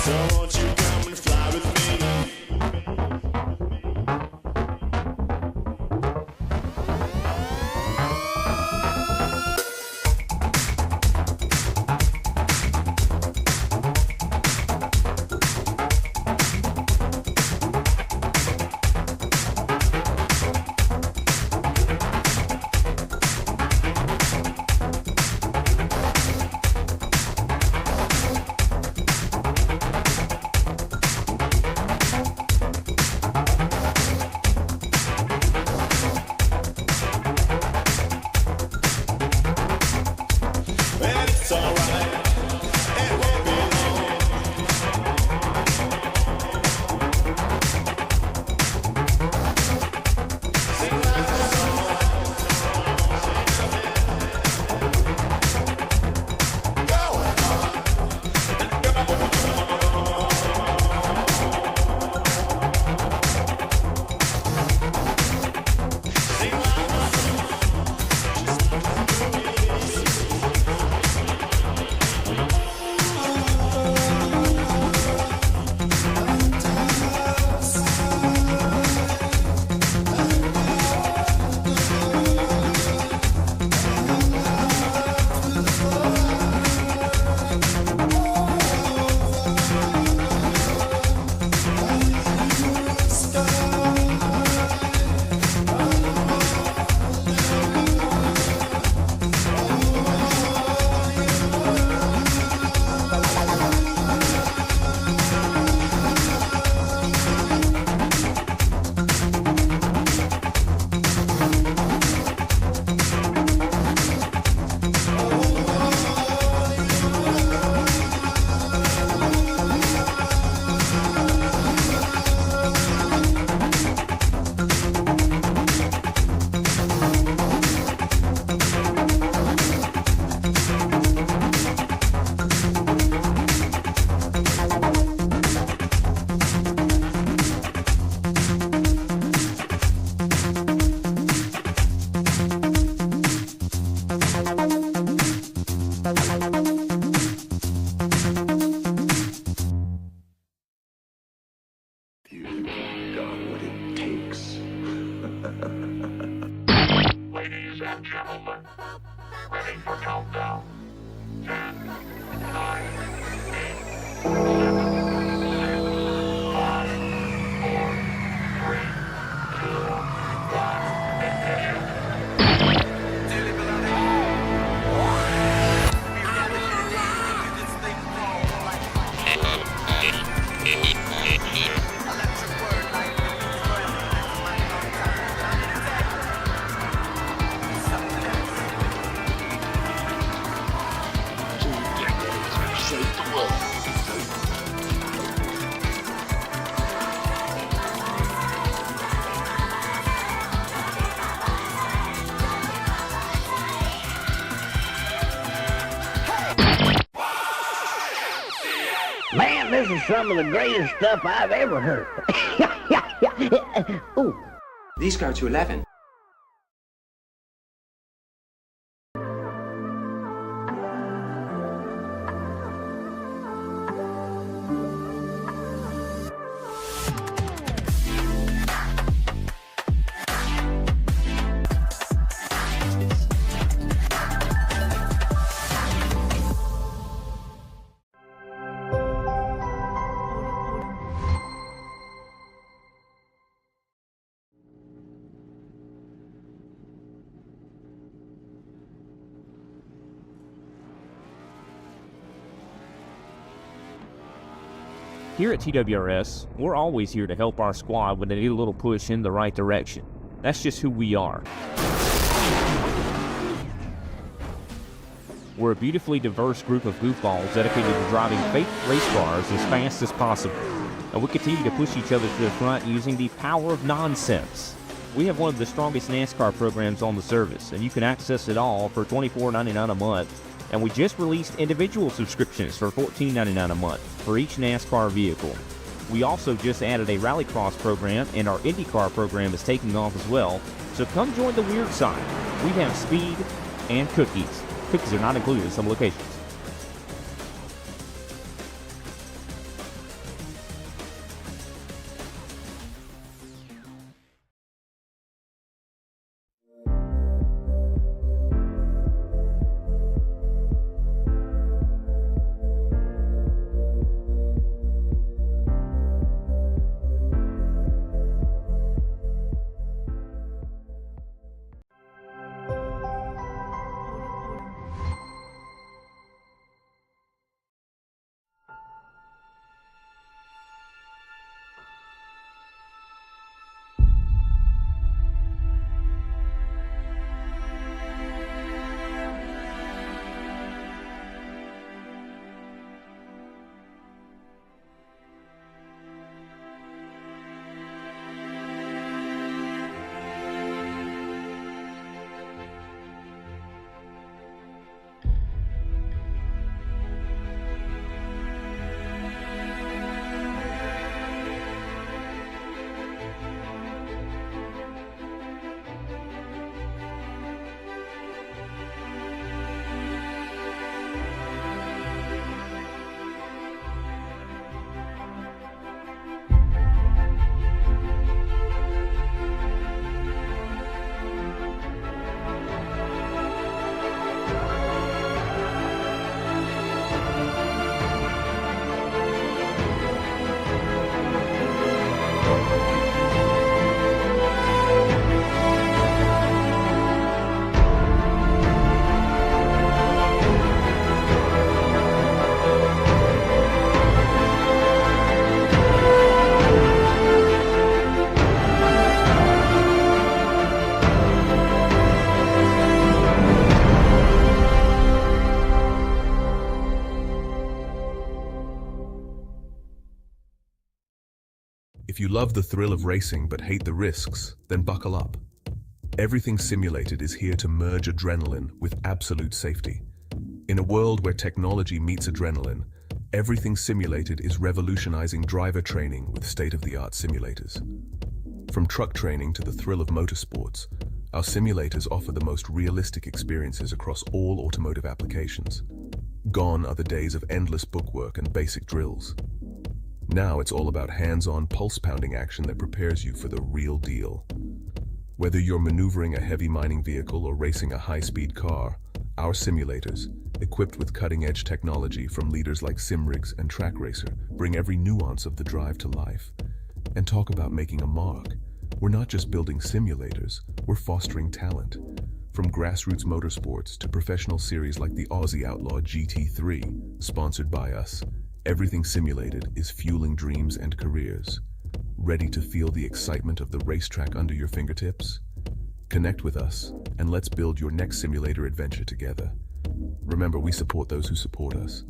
So won't you come and fly with me? Ladies and gentlemen, ready for countdown. 10, 9, 8, 7, 6, 5, 4, 3, 2, 1, ignition. Man, this is some of the greatest stuff I've ever heard. Ooh. These go to 11. Here at TWRS, we're always here to help our squad when they need a little push in the right direction. That's just who we are. We're a beautifully diverse group of goofballs dedicated to driving fake race cars as fast as possible. And we continue to push each other to the front using the power of nonsense. We have one of the strongest NASCAR programs on the service, and you can access it all for $24.99 a month. And we just released individual subscriptions for $14.99 a month for each NASCAR vehicle. We also just added a Rallycross program, and our IndyCar program is taking off as well. So come join the weird side. We have speed and cookies. Cookies are not included in some locations. If you love the thrill of racing but hate the risks, then buckle up. Everything Simulated is here to merge adrenaline with absolute safety. In a world where technology meets adrenaline, Everything Simulated is revolutionizing driver training with state-of-the-art simulators. From truck training to the thrill of motorsports, our simulators offer the most realistic experiences across all automotive applications. Gone are the days of endless bookwork and basic drills. Now it's all about hands-on, pulse-pounding action that prepares you for the real deal. Whether you're maneuvering a heavy mining vehicle or racing a high-speed car, our simulators, equipped with cutting-edge technology from leaders like Simrigs and Track Racer, bring every nuance of the drive to life. And talk about making a mark. We're not just building simulators, we're fostering talent. From grassroots motorsports to professional series like the Aussie Outlaw GT3, sponsored by us, Everything Simulated is fueling dreams and careers. Ready to feel the excitement of the racetrack under your fingertips? Connect with us, and let's build your next simulator adventure together. Remember, we support those who support us.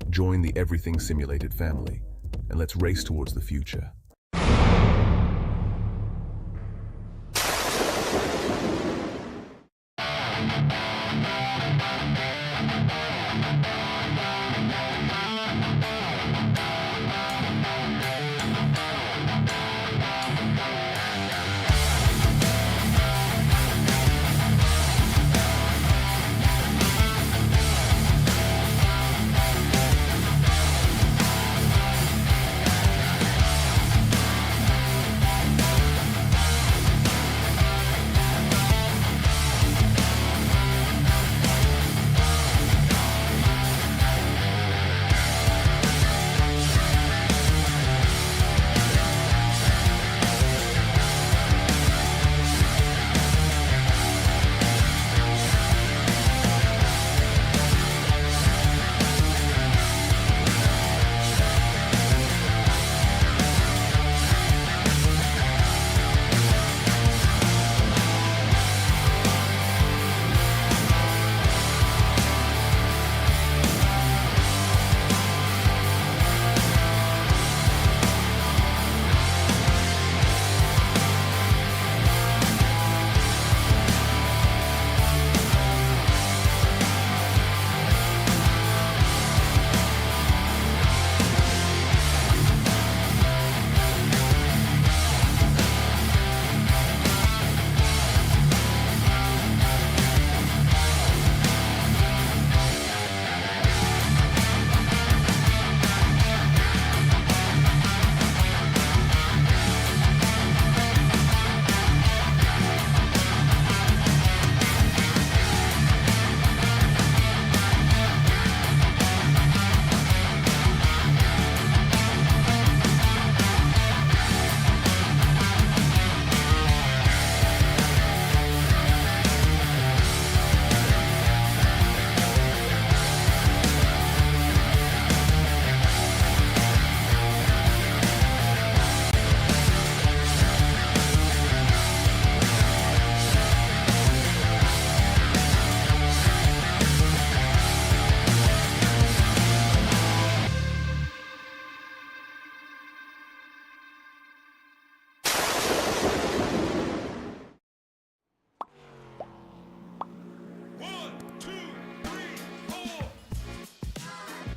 Join the Everything Simulated family, and let's race towards the future.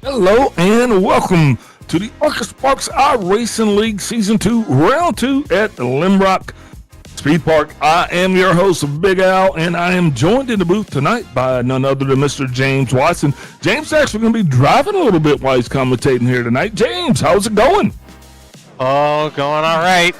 Hello and welcome to the ARCA Sparks iRacing League Season 2, Round 2 at Limrock Speed Park. I am your host, Big Al, and I am joined in the booth tonight by none other than Mr. James Watson. James is actually going to be driving a little bit while he's commentating here tonight. James, how's it going? Oh, going all right.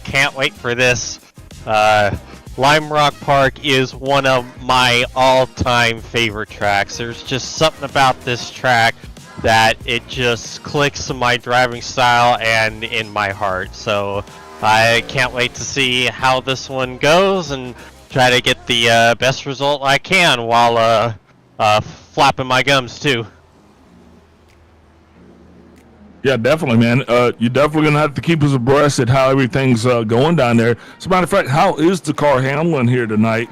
Can't wait for this. Lime Rock Park is one of my all-time favorite tracks. There's just something about this track that it just clicks in my driving style and in my heart. So I can't wait to see how this one goes and try to get the best result I can while flapping my gums too. Yeah, definitely, man. You're definitely going to have to keep us abreast at how everything's going down there. As a matter of fact, how is the car handling here tonight?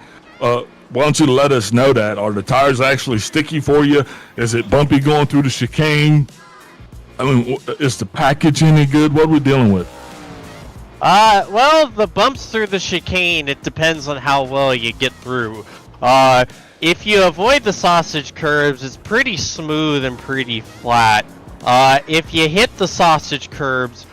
Why don't you let us know that? Are the tires actually sticky for you? Is it bumpy going through the chicane? I mean, is the package any good? What are we dealing with? Well, the bumps through the chicane, it depends on how well you get through. If you avoid the sausage curves, it's pretty smooth and pretty flat. If you hit the sausage curbs,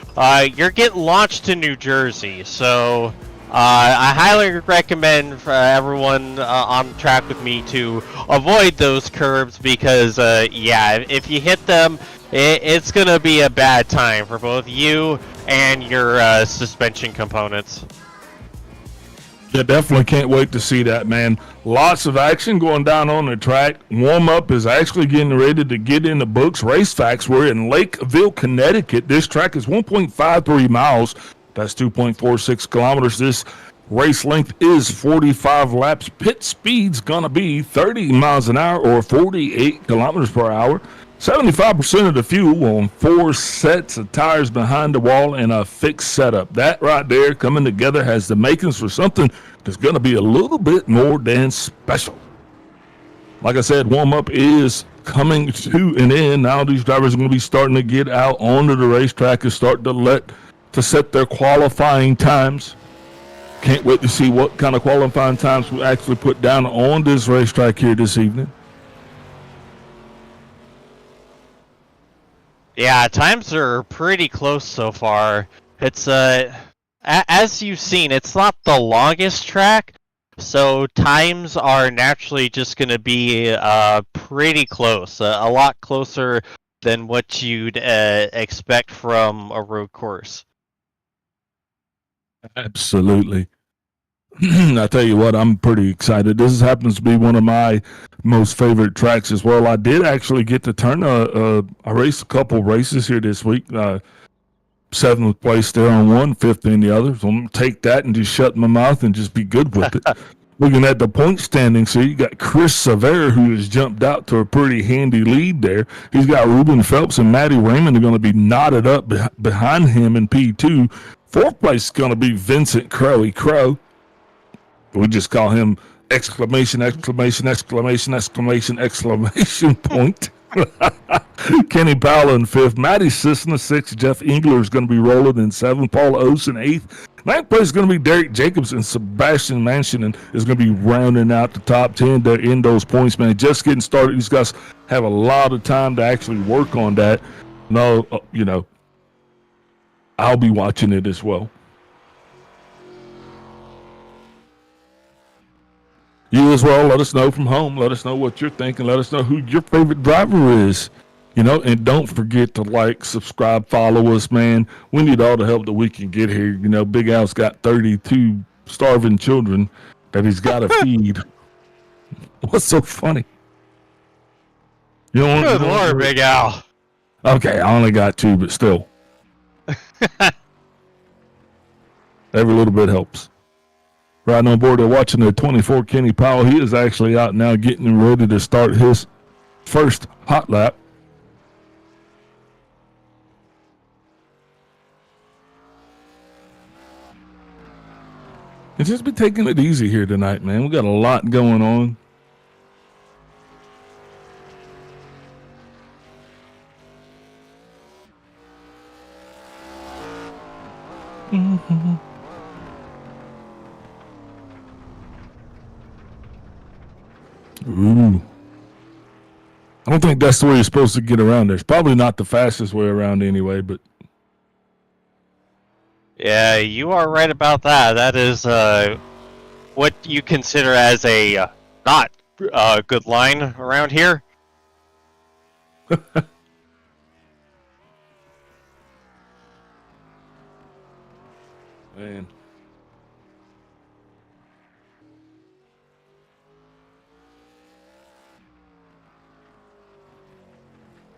you're getting launched to New Jersey. So, I highly recommend for everyone on the track with me to avoid those curbs because, yeah, if you hit them, it's gonna be a bad time for both you and your suspension components. Yeah, definitely can't wait to see that, man. Lots of action going down on the track. Warm-up is actually getting ready to get in the books. Race facts, we're in Lakeville, Connecticut. This track is 1.53 miles. That's 2.46 kilometers. This race length is 45 laps. Pit speed's going to be 30 miles an hour or 48 kilometers per hour. 75% of the fuel on 4 sets of tires behind the wall and a fixed setup. That right there coming together has the makings for something that's going to be a little bit more than special. Like I said, warm-up is coming to an end. Now these drivers are going to be starting to get out onto the racetrack and start to set their qualifying times. Can't wait to see what kind of qualifying times we actually put down on this racetrack here this evening. Yeah, times are pretty close so far. It's as you've seen, it's not the longest track, so times are naturally just going to be pretty close, a lot closer than what you'd expect from a road course. Absolutely. I tell you what, I'm pretty excited. This happens to be one of my most favorite tracks as well. I did actually get to turn I raced a couple races here this week. 7th place there on one, 5th in the other. So I'm going to take that and just shut my mouth and just be good with it. Looking at the point standing, so you got Chris Severa, who has jumped out to a pretty handy lead there. He's got Ruben Phelps and Matty Raymond are going to be knotted up behind him in P2. 4th place is going to be Vincent Crowe. We just call him exclamation, exclamation, exclamation, exclamation, exclamation point. Kenny Powell in 5th. Matty Cisna 6th. Jeff Engler is going to be rolling in 7th. Paul Osen 8th. 9th place is going to be Derek Jacobs, and Sebastian Mansionen is going to be rounding out the top 10 to end those points, man. Just getting started. These guys have a lot of time to actually work on that. No, I'll be watching it as well. You as well, let us know from home. Let us know what you're thinking. Let us know who your favorite driver is. And don't forget to like, subscribe, follow us, man. We need all the help that we can get here. Big Al's got 32 starving children that he's got to feed. What's so funny? Good Lord, Big Al. Okay, I only got 2, but still. Every little bit helps. Riding on board, they're watching the 24 Kenny Powell. He is actually out now getting ready to start his first hot lap. And just be taking it easy here tonight, man. We got a lot going on. Mm-hmm. Ooh. I don't think that's the way you're supposed to get around there. It's probably not the fastest way around anyway, but... Yeah, you are right about that. That is what you consider as a not good line around here. Man.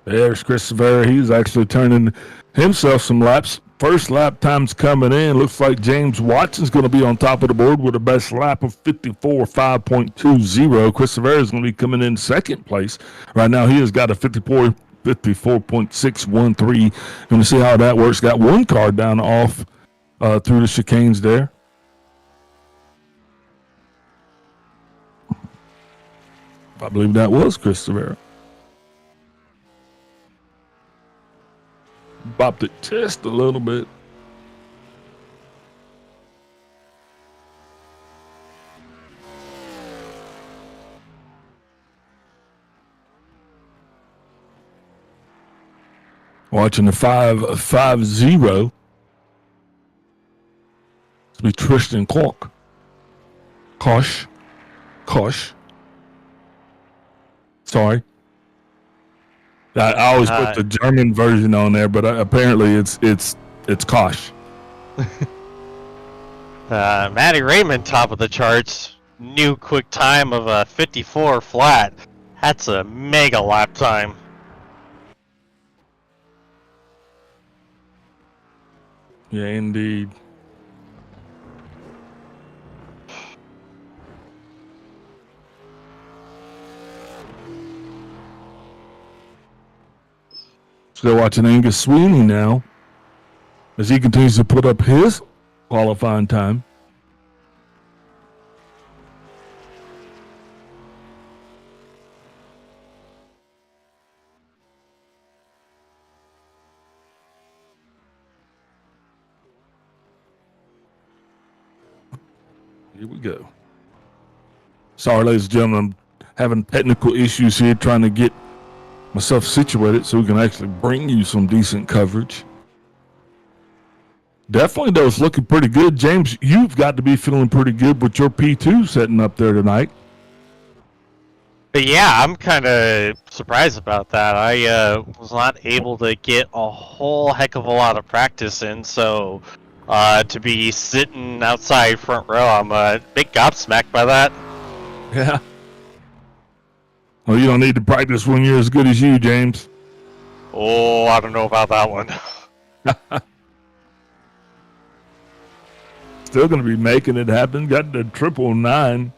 There's Chris Severa. He's actually turning himself some laps. First lap time's coming in. Looks like James Watson's going to be on top of the board with a best lap of 54.5.20. Chris Severa is going to be coming in second place. Right now, he has got a 54.613. Going to see how that works. Got one car down off through the chicanes there. I believe that was Chris Severa. Bopped it just a little bit. Watching the 5-0. It's be Tristan Koch. Kosh. Sorry. I always put the German version on there, but apparently it's Kosh. Matty Raymond, top of the charts. New quick time of a 54 flat. That's a mega lap time. Yeah, indeed. Still watching Angus Sweeney now as he continues to put up his qualifying time. Here we go. Sorry, ladies and gentlemen, I'm having technical issues here trying to get myself situated so we can actually bring you some decent coverage. Definitely, though, it's looking pretty good. James, you've got to be feeling pretty good with your P2 setting up there tonight. But yeah, I'm kind of surprised about that. I was not able to get a whole heck of a lot of practice in, so to be sitting outside front row, I'm a bit gobsmacked by that. Yeah. Well, you don't need to practice when you're as good as you, James. Oh, I don't know about that one. Still going to be making it happen. Got the 999.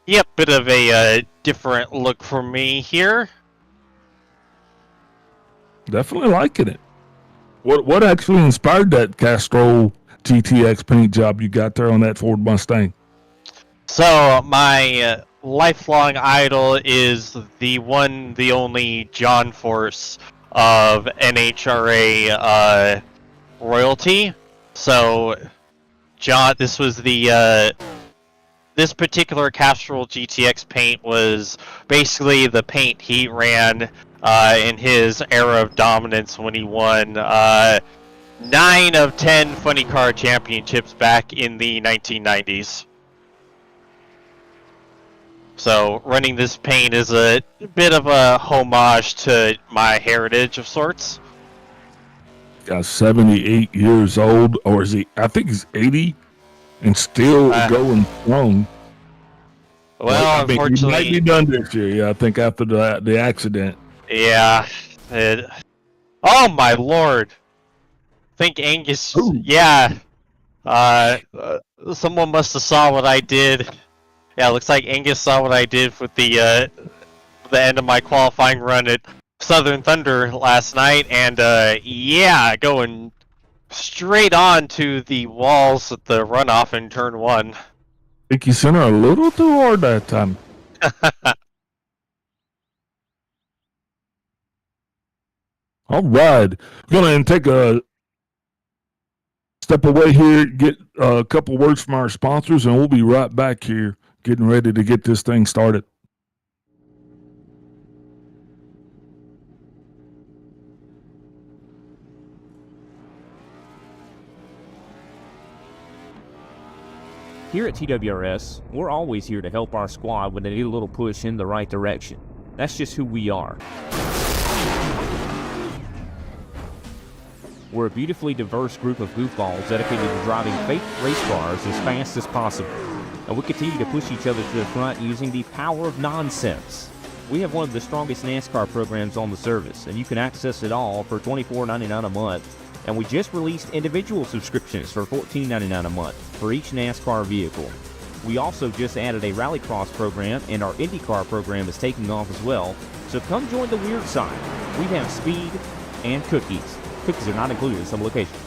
Yep, bit of a different look for me here. Definitely liking it. What actually inspired that Castrol GTX paint job you got there on that Ford Mustang? So, my lifelong idol is the one, the only John Force of NHRA royalty. So, John, this was the this particular Castrol GTX paint was basically the paint he ran in his era of dominance when he won 9 of 10 funny car championships back in the 1990s. So running this paint is a bit of a homage to my heritage of sorts. Got 78 years old, or is he? I think he's 80 and still going strong. Well, unfortunately, he might be done this year. Yeah, I think after the accident. Yeah. Oh my lord! I think Angus. Ooh. Yeah. Someone must have saw what I did. Yeah, looks like Angus saw what I did with the end of my qualifying run at Southern Thunder last night, and yeah, going straight on to the walls at the runoff in turn 1. I think he sent her a little too hard that time. All right. We're going to take a step away here, get a couple words from our sponsors, and we'll be right back here getting ready to get this thing started. Here at TWRS, we're always here to help our squad when they need a little push in the right direction. That's just who we are. We're a beautifully diverse group of goofballs dedicated to driving fake race cars as fast as possible. And we continue to push each other to the front using the power of nonsense. We have one of the strongest NASCAR programs on the service, and you can access it all for $24.99 a month. And we just released individual subscriptions for $14.99 a month for each NASCAR vehicle. We also just added a Rallycross program, and our IndyCar program is taking off as well. So come join the weird side. We have speed and cookies. Cookies are not included in some locations.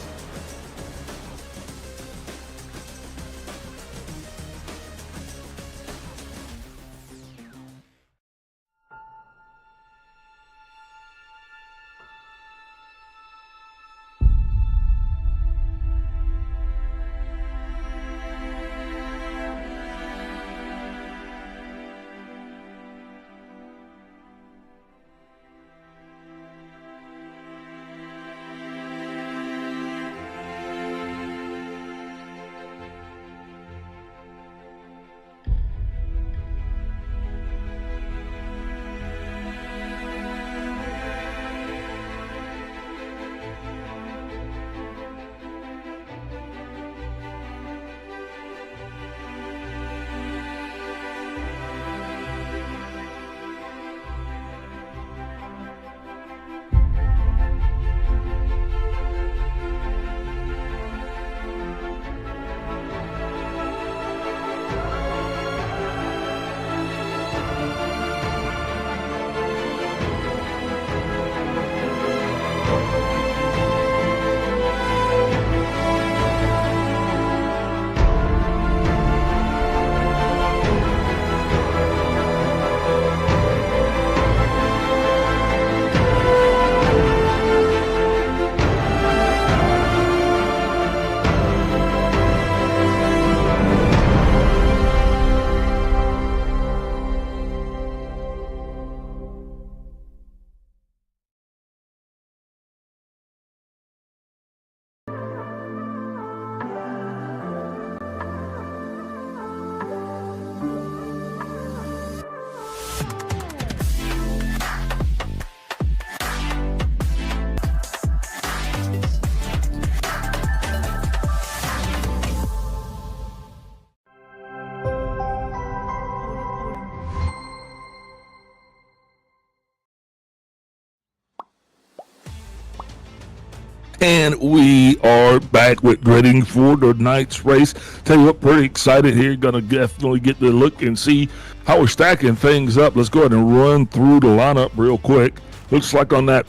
And we are back with grading for tonight's race. Tell you what, pretty excited here. Gonna definitely get to look and see how we're stacking things up. Let's go ahead and run through the lineup real quick. Looks like on that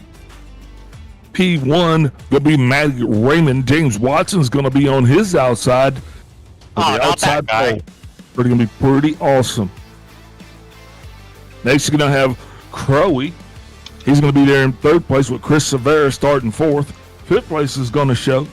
P1, gonna be Matty Raymond. James Watson's gonna be on his outside. Oh, not that guy. Pretty gonna be pretty awesome. Next, you're gonna have Crowy. He's gonna be there in third place with Chris Severa starting fourth. Fifth place is going to show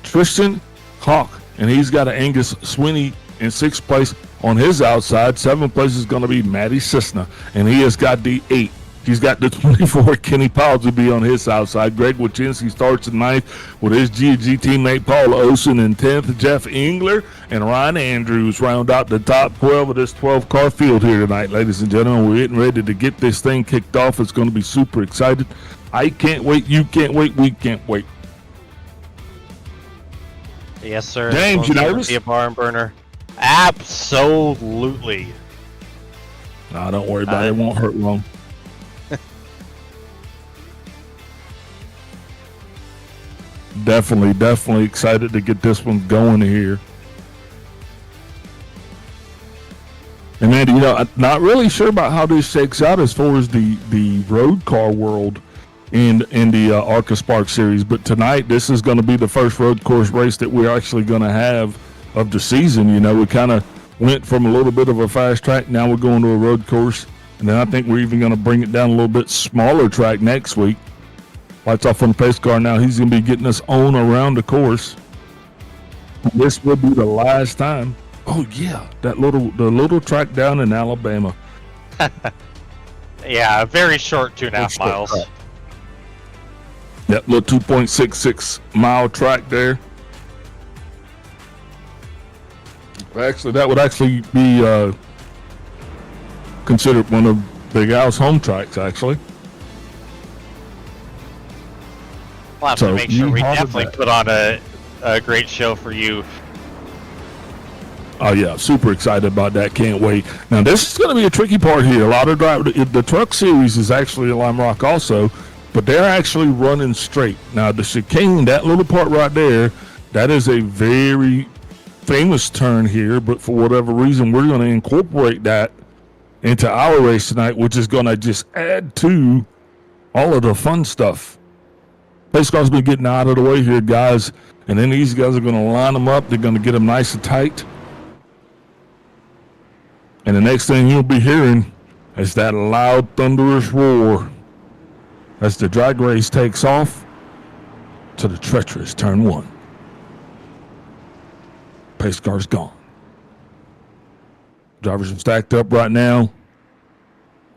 Tristan Hawk, and he's got an Angus Sweeney in sixth place on his outside. Seventh place is going to be Matty Cisna, and he has got the 8. He's got the 24, Kenny Powell, to be on his outside. Greg Wachinski starts in ninth with his GG teammate Paul Osen in 10th. Jeff Engler and Ryan Andrews round out the top 12 of this 12-car field here tonight, ladies and gentlemen. We're getting ready to get this thing kicked off. It's going to be super excited. I can't wait. You can't wait. We can't wait. Yes, sir. James, you nervous? Be a barn burner. Absolutely. Nah, don't worry about it. It won't hurt long. Definitely excited to get this one going here. And Andy, I'm not really sure about how this shakes out as far as the road car world in the ARCA Sparks series. But tonight, this is going to be the first road course race that we're actually going to have of the season. We kind of went from a little bit of a fast track. Now we're going to a road course. And then I think we're even going to bring it down a little bit smaller track next week. Lights off on the pace car now. He's going to be getting us on around the course. This will be the last time. Oh, yeah, the little track down in Alabama. Yeah, a very short 2.5 miles. Track. Yep, little 2.66 mile track there. Actually, that would actually be considered one of Big Al's home tracks, actually. We'll have to make sure we definitely put on a great show for you. Oh, yeah, super excited about that. Can't wait. Now, this is going to be a tricky part here. A lot of the truck series is actually a Lime Rock also, but they're actually running straight. Now, the chicane, that little part right there, that is a very famous turn here, but for whatever reason, we're going to incorporate that into our race tonight, which is going to just add to all of the fun stuff. Pace car's been getting out of the way here, guys, and then these guys are going to line them up. They're going to get them nice and tight. And the next thing you'll be hearing is that loud, thunderous roar as the drag race takes off to the treacherous turn 1. Pace car's gone. Drivers are stacked up right now.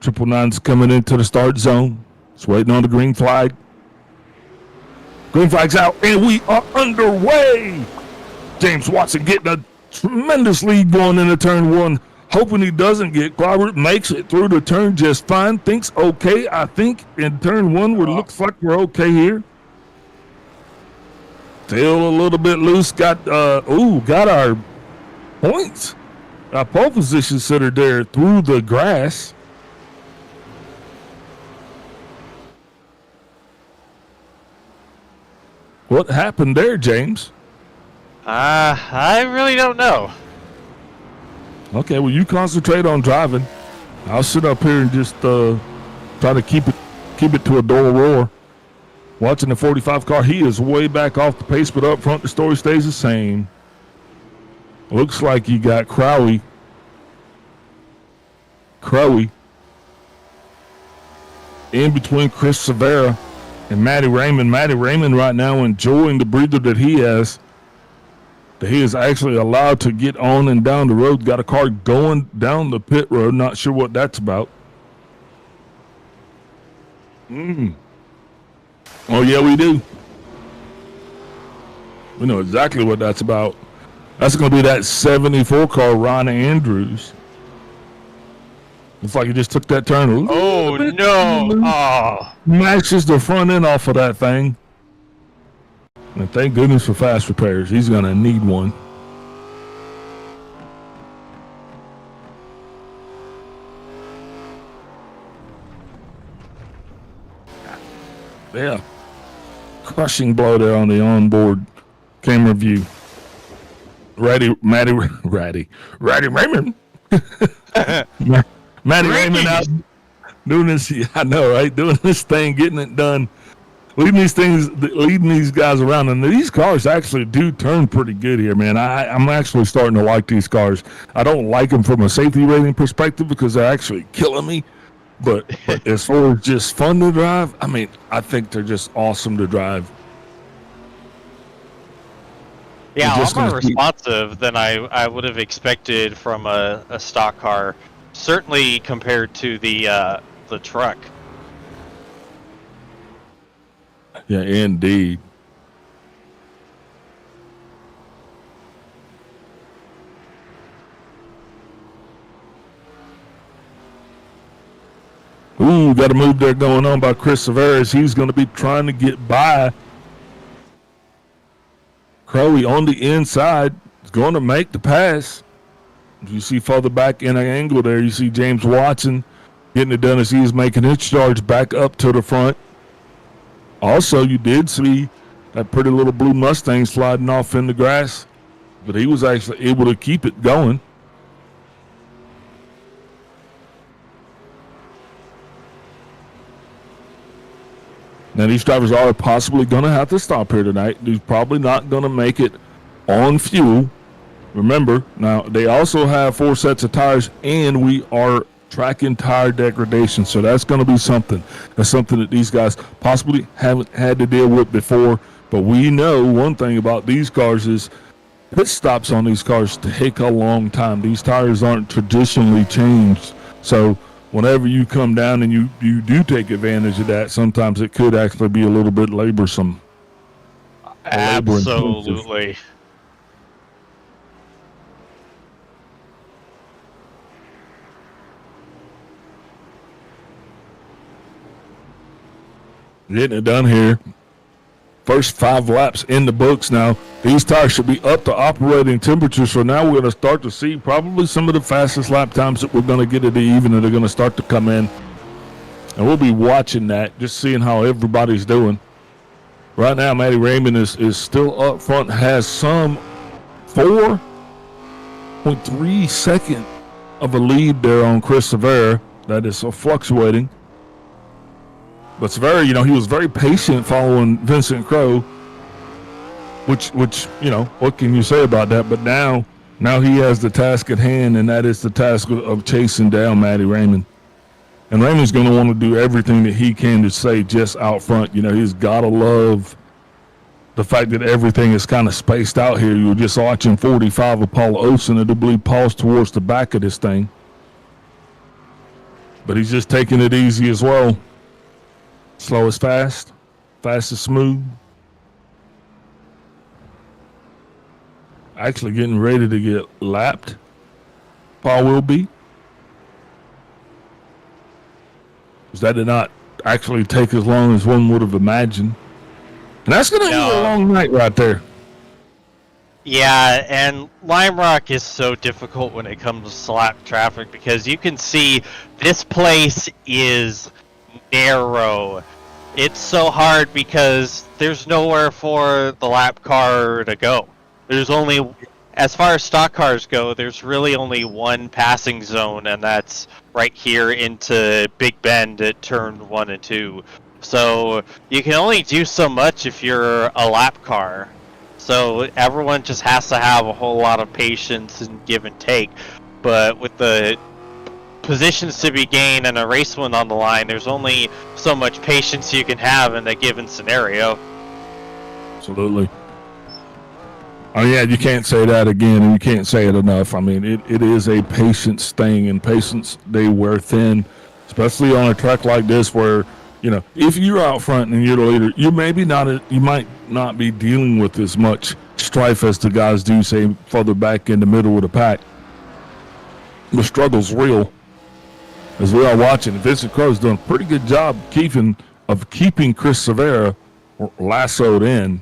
999's coming into the start zone. It's waiting on the green flag. Green flag's out, and we are underway. James Watson getting a tremendous lead going into turn 1. Hoping he doesn't get clobbered, makes it through the turn just fine. Thinks okay. I think in turn 1, looks like we're okay here. Still a little bit loose. Got our points. Our pole position sitter there through the grass. What happened there, James? I really don't know. Okay, well, you concentrate on driving. I'll sit up here and just try to keep it to a dull roar. Watching the 45 car, he is way back off the pace, but up front the story stays the same. Looks like you got Crowy in between Chris Severa and Matty Raymond. Matty Raymond right now enjoying the breather that he has. That he is actually allowed to get on and down the road. Got a car going down the pit road. Not sure what that's about. Oh, yeah, we do. We know exactly what that's about. That's going to be that 74 car, Ron Andrews. Looks like he just took that turn. Oh, no. Oh. Maxes the front end off of that thing. And thank goodness for fast repairs. He's going to need one. Yeah. crushing blow there on the onboard camera view. Matty Raymond. Matty Raymond out doing this. I know, right? Doing this thing, getting it done, leading these guys around. And these cars actually do turn pretty good here, man. I'm actually starting to like these cars. I don't like them from a safety rating perspective because they're actually killing me. But as far as just fun to drive, I mean, I think they're just awesome to drive. Yeah, a lot more responsive than I would have expected from a stock car, certainly compared to the truck. Yeah, indeed. Ooh, got a move there going on by Chris Severus. He's going to be trying to get by Crowley on the inside. Is going to make the pass. You see further back in an angle there, you see James Watson getting it done as he is making his charge back up to the front. Also, you did see that pretty little blue Mustang sliding off in the grass, but he was actually able to keep it going. Now, these drivers are possibly going to have to stop here tonight. He's probably not going to make it on fuel. Remember, now, they also have 4 sets of tires, and we are tracking tire degradation. So that's going to be something. That's something that these guys possibly haven't had to deal with before. But we know one thing about these cars is pit stops on these cars take a long time. These tires aren't traditionally changed. So whenever you come down and you do take advantage of that, sometimes it could actually be a little bit laborsome. Absolutely. Getting it done here. First 5 laps in the books now. These tires should be up to operating temperature, so now we're going to start to see probably some of the fastest lap times that we're going to get at the evening are going to start to come in. And we'll be watching that, just seeing how everybody's doing. Right now, Matty Raymond is still up front, has some 4.3 second of a lead there on Chris Severa. That is so fluctuating. But Severa, he was very patient following Vincent Crowe, which what can you say about that? But now he has the task at hand, and that is the task of chasing down Matty Raymond. And Raymond's going to want to do everything that he can to stay just out front. He's got to love the fact that everything is kind of spaced out here. You're just watching 45 of Paul Olsen, and I believe Paul's towards the back of this thing. But he's just taking it easy as well. Slow is fast, fast is smooth. Actually getting ready to get lapped. Paul will be. Because that did not actually take as long as one would have imagined. And that's going to be a long night right there. Yeah, and Lime Rock is so difficult when it comes to slap traffic because you can see this place is narrow. It's so hard because there's nowhere for the lap car to go. There's only, as far as stock cars go, there's really only one passing zone, and that's right here into Big Bend at turn 1 and 2. So you can only do so much if you're a lap car. So everyone just has to have a whole lot of patience and give and take. But with the positions to be gained and a race win on the line, there's only so much patience you can have in a given scenario. Absolutely. Oh yeah, you can't say that again, and you can't say it enough. I mean, it is a patience thing, and patience they wear thin, especially on a track like this where, if you're out front and you're the leader, you might not be dealing with as much strife as the guys do, say, further back in the middle of the pack. The struggle's real. As we are watching, Vincent Crowe's doing a pretty good job keeping Chris Severa lassoed in,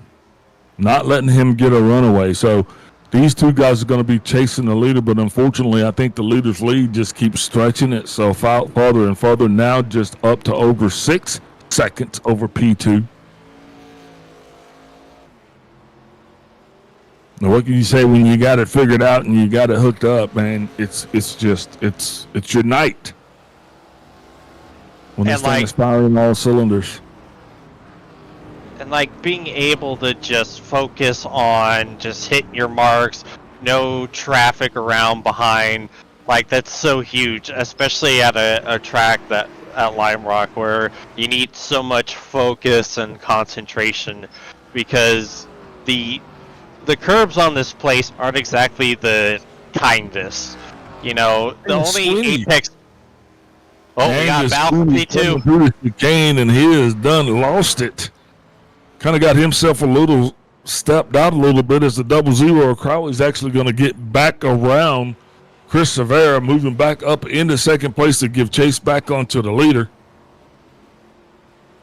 not letting him get a runaway. So these two guys are going to be chasing the leader, but unfortunately, I think the leader's lead just keeps stretching itself out farther and farther. Now just up to over 6 seconds over P2. Now, what can you say when you got it figured out and you got it hooked up, man? It's your night when this thing is firing all cylinders. And like being able to just focus on just hitting your marks, no traffic around behind, like that's so huge, especially at a track that at Lime Rock where you need so much focus and concentration, because the curbs on this place aren't exactly the kindest. You know, the only apex. Oh, we got balcony too. Chicane, and he has lost it. Kind of got himself a little stepped out a little bit as the 00 Crowley's actually going to get back around Chris Severa, moving back up into second place to give chase back onto the leader.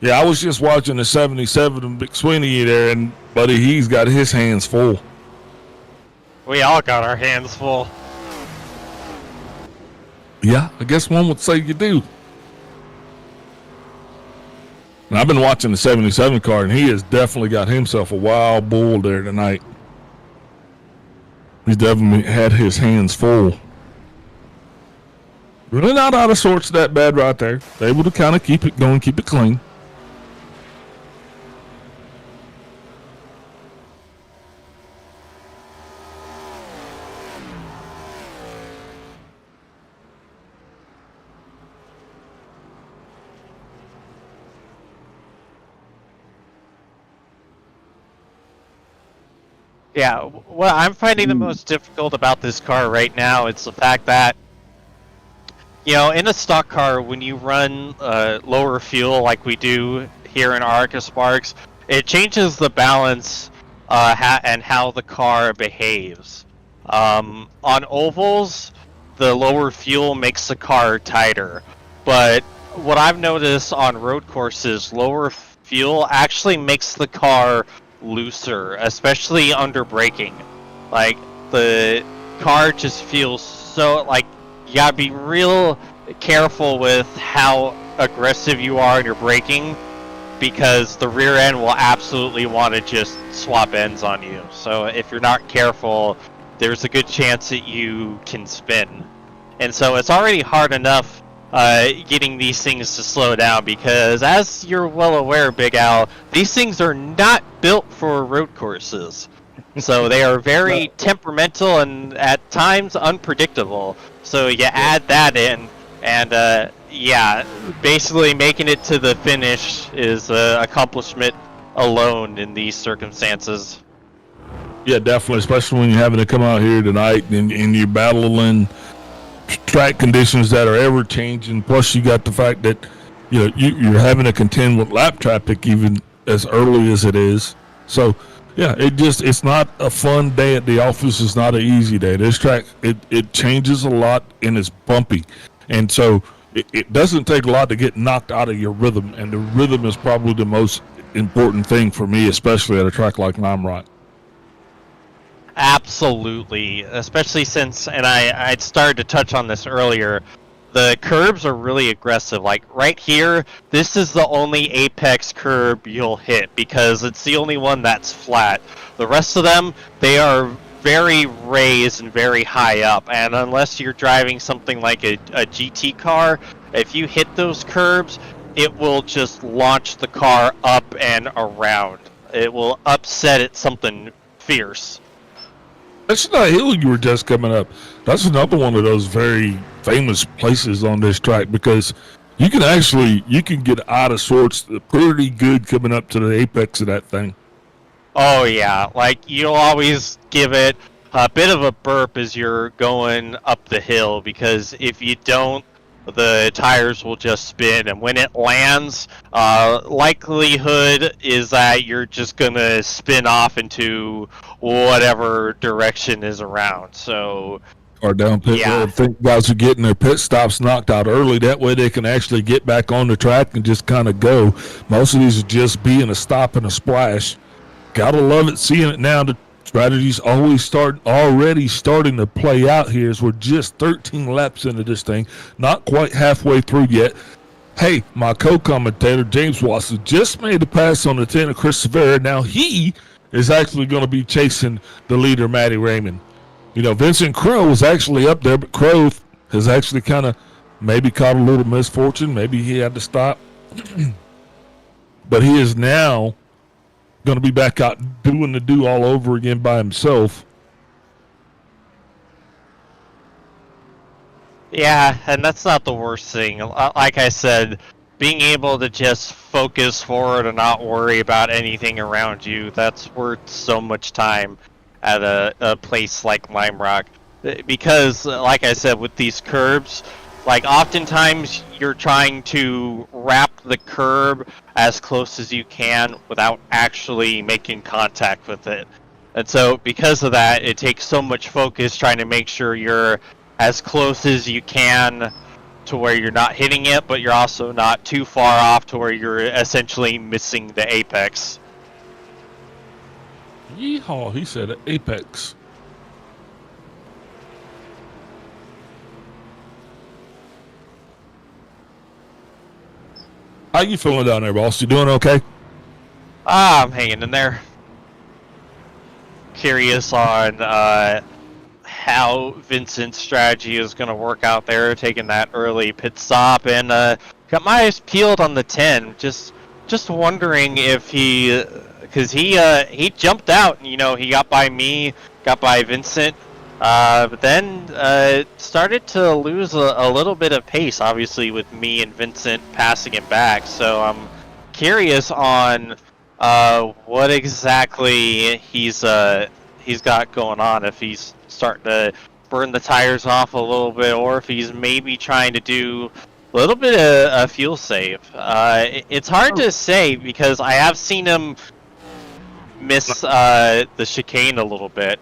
Yeah, I was just watching the 77 and McSweeney there, and buddy, he's got his hands full. We all got our hands full. Yeah, I guess one would say you do. And I've been watching the 77 car, and he has definitely got himself a wild bull there tonight. He's definitely had his hands full. Really not out of sorts that bad right there. They're able to kind of keep it going, keep it clean. Yeah, what I'm finding the most difficult about this car right now is the fact that, you know, in a stock car, when you run lower fuel like we do here in ARCA Sparks, it changes the balance and how the car behaves. On ovals, the lower fuel makes the car tighter, but what I've noticed on road courses, lower fuel actually makes the car looser, especially under braking. Like, the car just feels so, like, you gotta be real careful with how aggressive you are in your braking, because the rear end will absolutely want to just swap ends on you. So if you're not careful, there's a good chance that you can spin. And so it's already hard enough getting these things to slow down, because as you're well aware, Big Al, these things are not built for road courses. So they are very temperamental and at times unpredictable. So you add that in, and yeah, basically making it to the finish is an accomplishment alone in these circumstances. Yeah, definitely, especially when you're having to come out here tonight and you're battling track conditions that are ever changing. Plus, you got the fact that you're having to contend with lap traffic even as early as it is. So, yeah, it's not a fun day at the office. It's not an easy day. This track it changes a lot and it's bumpy, and so it doesn't take a lot to get knocked out of your rhythm. And the rhythm is probably the most important thing for me, especially at a track like Lime Rock. Absolutely, especially since, and I started to touch on this earlier, the curbs are really aggressive. Like right here, this is the only apex curb you'll hit because it's the only one that's flat. The rest of them, they are very raised and very high up, and unless you're driving something like a GT car, if you hit those curbs, it will just launch the car up and around. It will upset it something fierce. That's that hill you were just coming up. That's another one of those very famous places on this track, because you can get out of sorts pretty good coming up to the apex of that thing. Oh yeah, like you'll always give it a bit of a burp as you're going up the hill, because if you don't, the tires will just spin, and when it lands, likelihood is that you're just gonna spin off into whatever direction is around. So, or down pit road. I think guys are getting their pit stops knocked out early. That way they can actually get back on the track and just kind of go. Most of these are just being a stop and a splash. Gotta love it, seeing it now. The strategy's already starting to play out here as we're just 13 laps into this thing, not quite halfway through yet. Hey, my co-commentator James Watson just made a pass on the 10 of Chris Severa. Now he is actually going to be chasing the leader, Matty Raymond. You know, Vincent Crow was actually up there, but Crow has actually kind of maybe caught a little misfortune. Maybe he had to stop. But he is now going to be back out doing the do all over again by himself. Yeah, and that's not the worst thing. Like I said, being able to just focus forward and not worry about anything around you, that's worth so much time at a place like Lime Rock. Because, like I said, with these curbs, like oftentimes you're trying to wrap the curb as close as you can without actually making contact with it. And so because of that, it takes so much focus trying to make sure you're as close as you can to where you're not hitting it, but you're also not too far off to where you're essentially missing the apex. Yeehaw, he said apex. How you feeling down there, boss? You doing okay? I'm hanging in there. Curious on how Vincent's strategy is going to work out there, taking that early pit stop, and got my eyes peeled on the 10. Just wondering if because he jumped out. You know, he got by me, got by Vincent, but then started to lose a little bit of pace. Obviously, with me and Vincent passing him back. So I'm curious on what exactly he's got going on. If he's starting to burn the tires off a little bit, or if he's maybe trying to do a little bit of a fuel save. It's hard to say because I have seen him miss the chicane a little bit.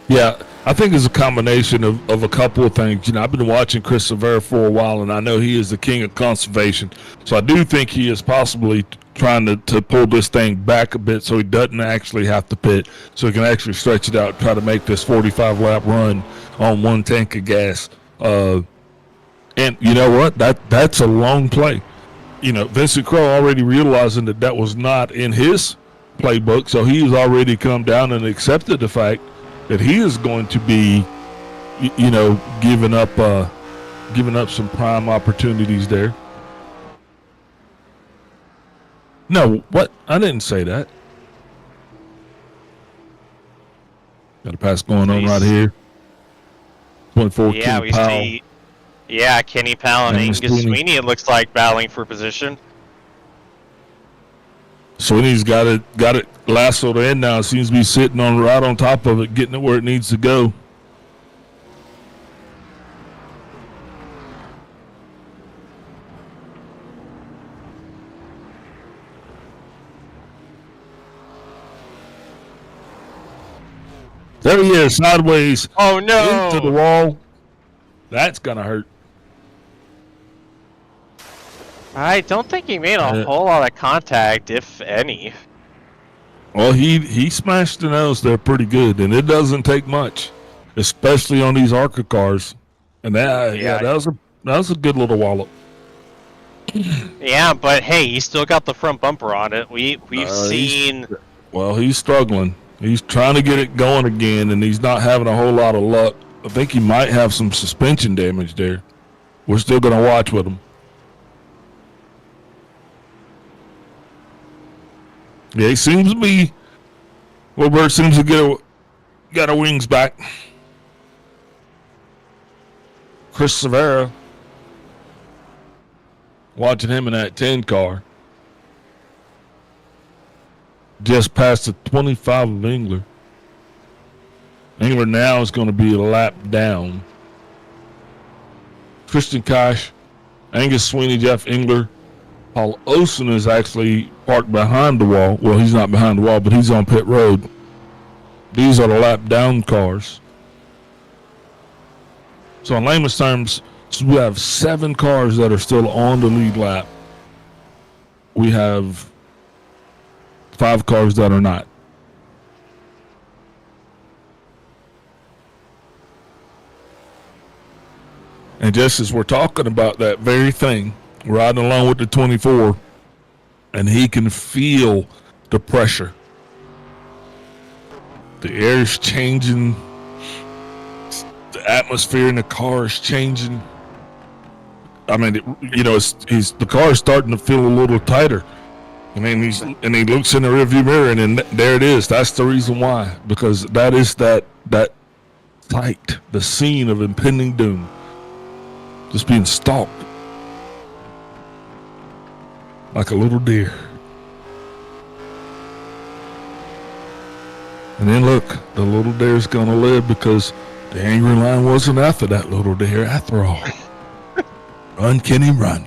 Yeah, I think it's a combination of a couple of things. You know, I've been watching Chris Severa for a while, and I know he is the king of conservation. So I do think he is possibly trying to pull this thing back a bit so he doesn't actually have to pit, so he can actually stretch it out, try to make this 45-lap run on one tank of gas. And you know what? That's a long play. You know, Vincent Crow already realizing that was not in his playbook, so he's already come down and accepted the fact that he is going to be, you know, giving up some prime opportunities there. No, what? I didn't say that. Got a pass going on right here. 24 Yeah, we see. Yeah, Kenny Powell and Angus Sweeney, it looks like, battling for position. Sweeney's got it lassoed in now. It seems to be sitting right on top of it, getting it where it needs to go. There he is, sideways. Oh no! Into the wall. That's gonna hurt. I don't think he made a whole lot of contact, if any. Well, he smashed the nose there pretty good, and it doesn't take much, especially on these ARCA cars. And that was a good little wallop. Yeah, but hey, he still got the front bumper on it. We've seen. Well, he's struggling. He's trying to get it going again, and he's not having a whole lot of luck. I think he might have some suspension damage there. We're still going to watch with him. Yeah, he seems to be. Wilbert seems to got our wings back. Chris Severa, watching him in that 10 car. Just past the 25 of Engler. Engler now is going to be a lap down. Christian Koch, Angus Sweeney, Jeff Engler. Paul Olsen is actually parked behind the wall. Well, he's not behind the wall, but he's on pit road. These are the lap down cars. So in layman's terms, we have 7 cars that are still on the lead lap. We have 5 cars that are not. And just as we're talking about that very thing, riding along with the 24, and he can feel the pressure. The air is changing. The atmosphere in the car is changing. I mean, the car is starting to feel a little tighter. I mean, he looks in the rearview mirror, and then there it is. That's the reason why, because that is that sight, the scene of impending doom, just being stalked like a little deer. And then look, the little deer's gonna live because the angry lion wasn't after that little deer after all. Run, Kenny, run.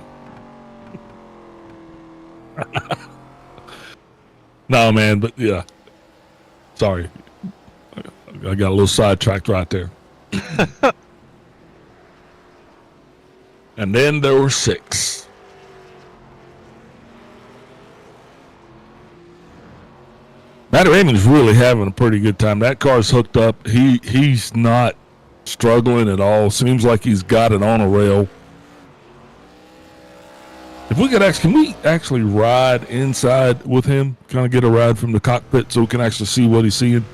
No, man, but yeah. Sorry. I got a little sidetracked right there. And then there were 6. Matt Raymond's really having a pretty good time. That car's hooked up. He's not struggling at all. Seems like he's got it on a rail. If we could can we actually ride inside with him? Kind of get a ride from the cockpit so we can actually see what he's seeing?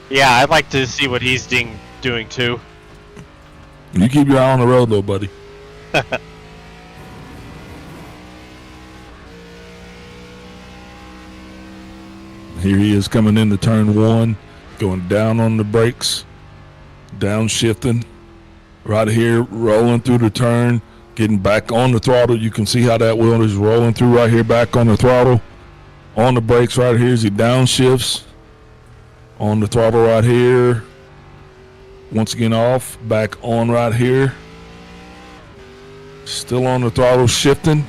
Yeah, I'd like to see what he's doing too. You keep your eye on the road, though, buddy. Here he is coming into turn 1, going down on the brakes, downshifting, right here, rolling through the turn, getting back on the throttle. You can see how that wheel is rolling through right here, back on the throttle, on the brakes right here as he downshifts, on the throttle right here, once again off, back on right here, still on the throttle, shifting,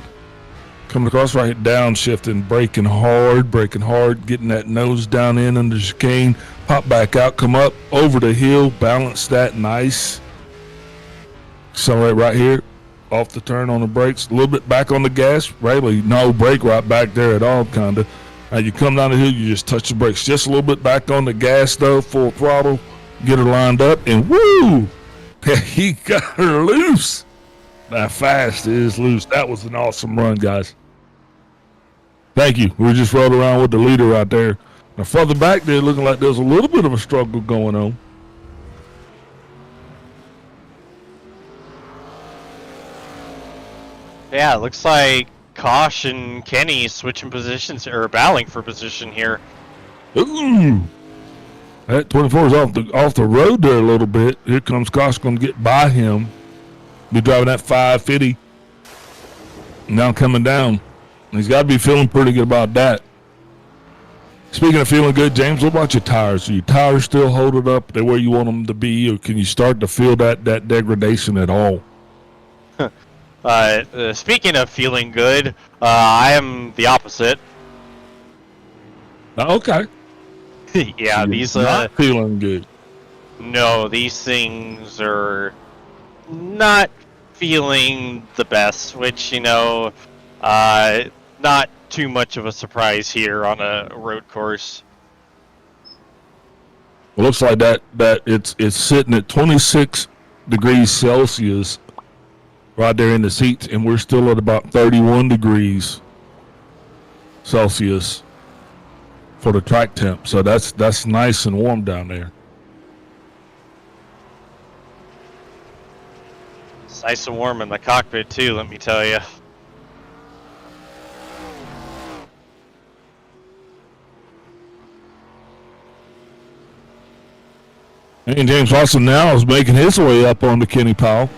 coming across right here, downshifting, braking hard, getting that nose down in under the chicane, pop back out, come up over the hill, balance that nice, accelerate right here, off the turn on the brakes, a little bit back on the gas, really no brake right back there at all, kinda. Now you come down the hill, you just touch the brakes, just a little bit back on the gas though, full throttle, get her lined up, and woo! He got her loose. That fast is loose. That was an awesome run, guys. Thank you. We just rode around with the leader right there. Now further back there, looking like there's a little bit of a struggle going on. Yeah, it looks like Kosh and Kenny switching positions or battling for position here. Ooh. That 24 is off the road there a little bit. Here comes Kosh, going to get by him. Be driving that 550. Now coming down. He's got to be feeling pretty good about that. Speaking of feeling good, James, what about your tires? Are your tires still holding up where you want them to be, or can you start to feel that degradation at all? Speaking of feeling good, I am the opposite. Okay. Yeah, these not feeling good. No, these things are not feeling the best, which not too much of a surprise here on a road course. It looks like that it's sitting at 26 degrees Celsius right there in the seats, and we're still at about 31 degrees Celsius for the track temp. So that's nice and warm down there. It's nice and warm in the cockpit too, let me tell you. And James Watson now is making his way up onto Kenny Powell.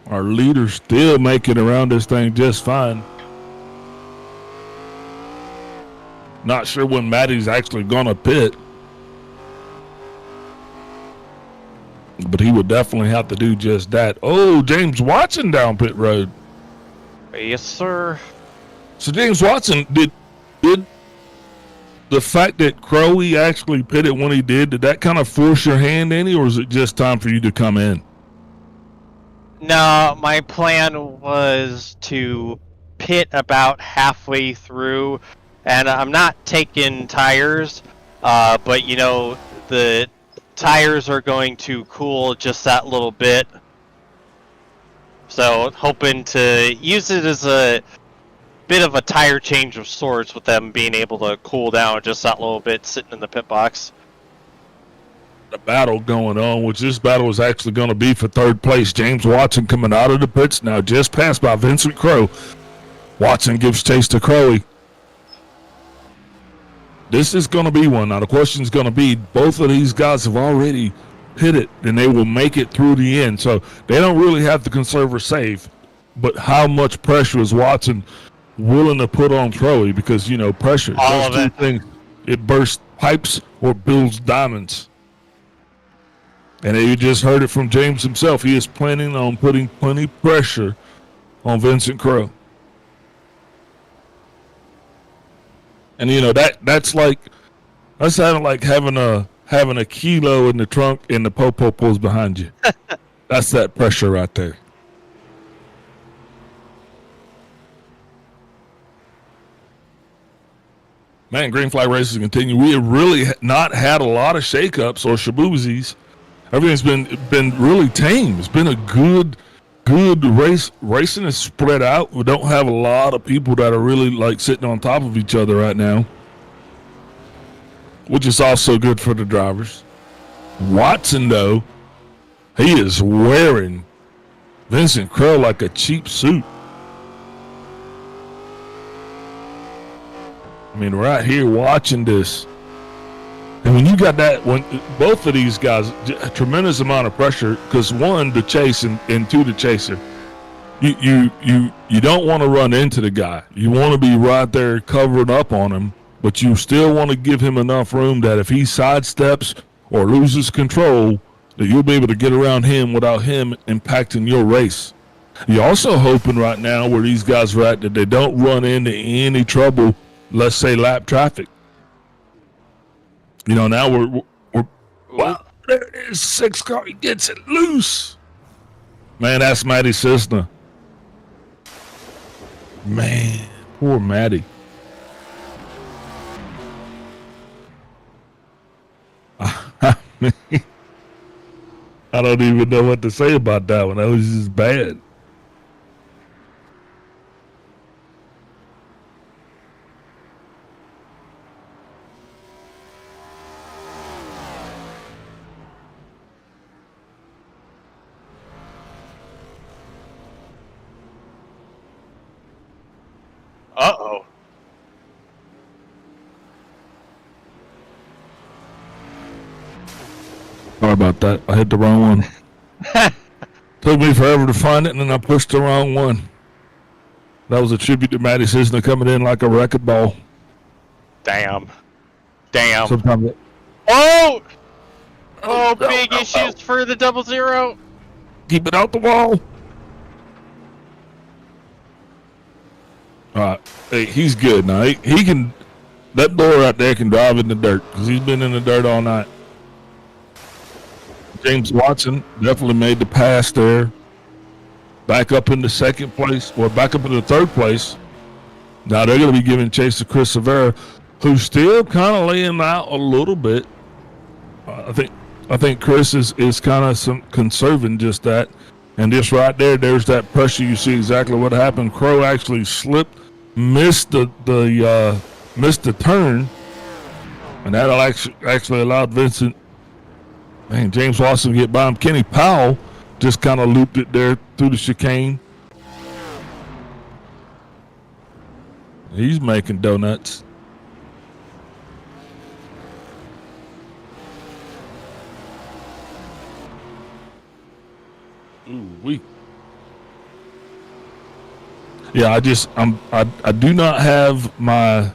Our leader's still making around this thing just fine. Not sure when Matty's actually going to pit. But he would definitely have to do just that. Oh, James Watson down pit road. Yes, sir. So James Watson, did the fact that Crowley actually pitted when he did that kind of force your hand any, or is it just time for you to come in? No, my plan was to pit about halfway through, and I'm not taking tires, but the tires are going to cool just that little bit. So hoping to use it as a bit of a tire change of sorts with them being able to cool down just that little bit sitting in the pit box. The battle going on, which this battle is actually going to be for third place. James Watson coming out of the pits now, just passed by Vincent Crowe. Watson gives chase to Crowe. This is going to be one. Now the question is going to be, both of these guys have already hit it, and they will make it through the end. So they don't really have to conserve or save. But how much pressure is Watson willing to put on Crowe? Because, you know, pressure. All of it. Things, it bursts pipes or builds diamonds. And you just heard it from James himself. He is planning on putting plenty pressure on Vincent Crowe. And you know that's having a kilo in the trunk and the popo pulls behind you. That's that pressure right there. Man, green flag races continue. We have really not had a lot of shakeups or shaboozies. Everything's been really tame. It's been a good race. Racing is spread out. We don't have a lot of people that are really like sitting on top of each other right now, which is also good for the drivers. Watson, though, he is wearing Vincent Crowe like a cheap suit. I mean, right here watching this. And when you got that, when both of these guys, a tremendous amount of pressure, because one, the chase, and two, the chaser. You don't want to run into the guy. You want to be right there covering up on him, but you still want to give him enough room that if he sidesteps or loses control, that you'll be able to get around him without him impacting your race. You're also hoping right now where these guys are at that they don't run into any trouble, let's say lap traffic. You know, now we're wow, there it is, 6 car, he gets it loose. Man, that's Matty Cisna. Man, poor Matty. I don't even know what to say about that one. That was just bad. Uh-oh. Sorry about that. I hit the wrong one. Took me forever to find it, and then I pushed the wrong one. That was a tribute to Matty Cisna coming in like a wrecking ball. Damn. Sometimes Oh, big issues for the 00. keep it out the wall. All right. Hey, he's good now. He can. That boy right there can drive in the dirt because he's been in the dirt all night. James Watson definitely made the pass there. Back up in the second place, or back up in the third place. Now they're going to be giving chase to Chris Severa, who's still kind of laying out a little bit. I think Chris is kind of conserving just that. And just right there's that pressure. You see exactly what happened. Crowe actually slipped, missed the turn, and that'll actually allowed Vincent and James Watson to get by him. Kenny Powell just kind of looped it there through the chicane. He's making donuts. Ooh, yeah, I do not have my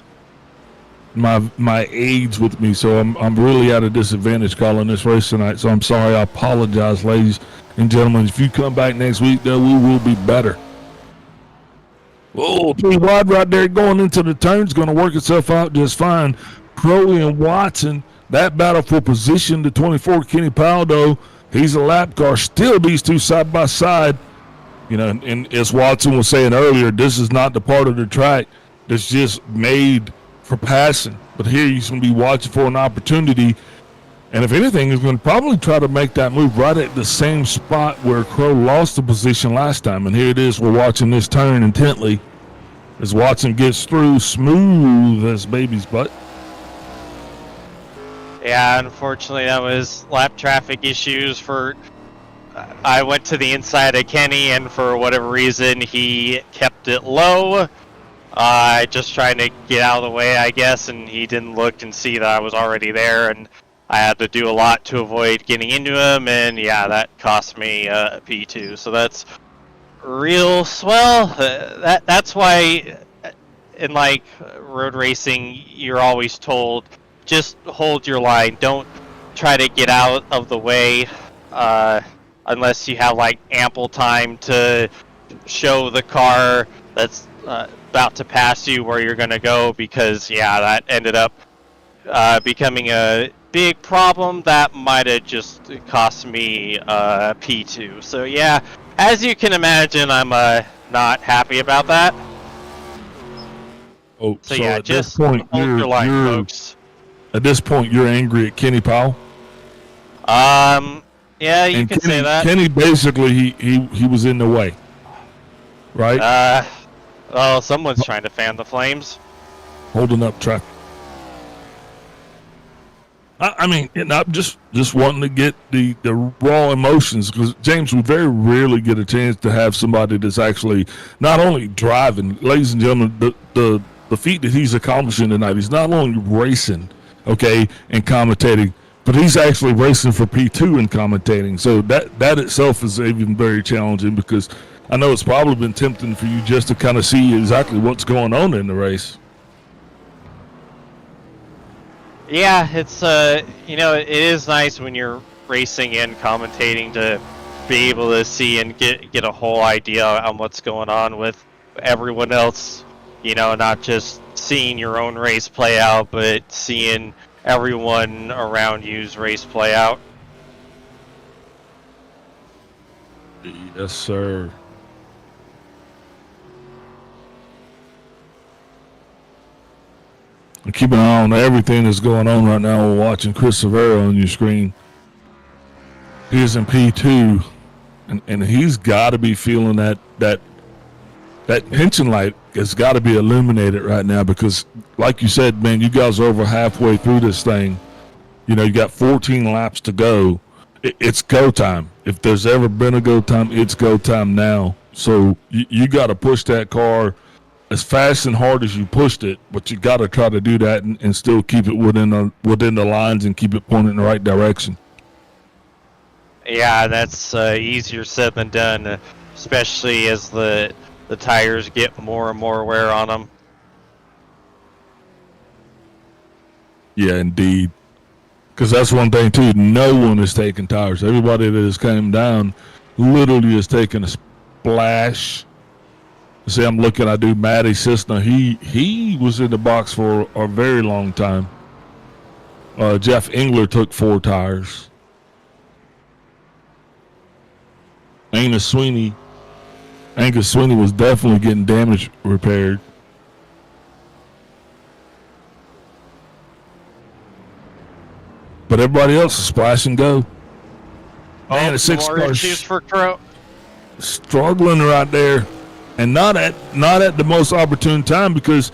aides with me, so I'm really at a disadvantage calling this race tonight. So I'm sorry. I apologize, ladies and gentlemen. If you come back next week, though, we will be better. Oh, 3 wide right there going into the turn is going to work itself out just fine. Crowley and Watson, that battle for position, the 24 Kenny Powell, though, he's a lap car. Still these two side by side. You know, and as Watson was saying earlier, this is not the part of the track that's just made for passing. But here he's going to be watching for an opportunity. And if anything, he's going to probably try to make that move right at the same spot where Crowe lost the position last time. And here it is. We're watching this turn intently. as Watson gets through smooth as baby's butt. Yeah, unfortunately, that was lap traffic issues for. I went to the inside of Kenny, and for whatever reason, he kept it low. Just trying to get out of the way, I guess, and he didn't look and see that I was already there, and I had to do a lot to avoid getting into him, and yeah, that cost me P2. So that's real swell. That's why, in like road racing, you're always told just hold your line. Don't try to get out of the way unless you have like ample time to show the car that's about to pass you where you're going to go, because yeah, that ended up becoming a big problem that might have just cost me P2. So yeah, as you can imagine, I'm not happy about that. Oh, so yeah, at just this point, hold your line, folks. At this point, you're angry at Kenny Powell. Yeah, you can say that. Kenny basically he was in the way, right? Well, someone's trying to fan the flames. Holding up traffic. I mean, and I'm just wanting to get the raw emotions, because James, we very rarely get a chance to have somebody that's actually not only driving. Ladies and gentlemen, the feat that he's accomplishing tonight, he's not only racing, okay, and commentating, but he's actually racing for P2 and commentating. So that itself is even very challenging, because I know it's probably been tempting for you just to kind of see exactly what's going on in the race. Yeah, it's it is nice when you're racing and commentating to be able to see and get a whole idea on what's going on with everyone else. Not just seeing your own race play out, but seeing everyone around you's race play out. Yes, sir. Keep an eye on everything that's going on right now. We're watching Chris Severo on your screen. He is in P2, and he's got to be feeling that pension light has got to be illuminated right now, because, like you said, man, you guys are over halfway through this thing. You got 14 laps to go. It's go time. If there's ever been a go time, it's go time now. So you got to push that car as fast and hard as you pushed it, but you got to try to do that and still keep it within the lines and keep it pointed in the right direction. Yeah, that's easier said than done, especially as the tires get more and more wear on them. Yeah, indeed. Because that's one thing too. No one is taking tires. Everybody that has came down literally is taking a splash. See, I'm looking. I do Matty Cisna. He was in the box for a very long time. Jeff Engler took 4 tires. Angus Sweeney was definitely getting damage repaired. But everybody else is splash and go. Man, a 6-car issues for Crow. Struggling right there. And not at the most opportune time, because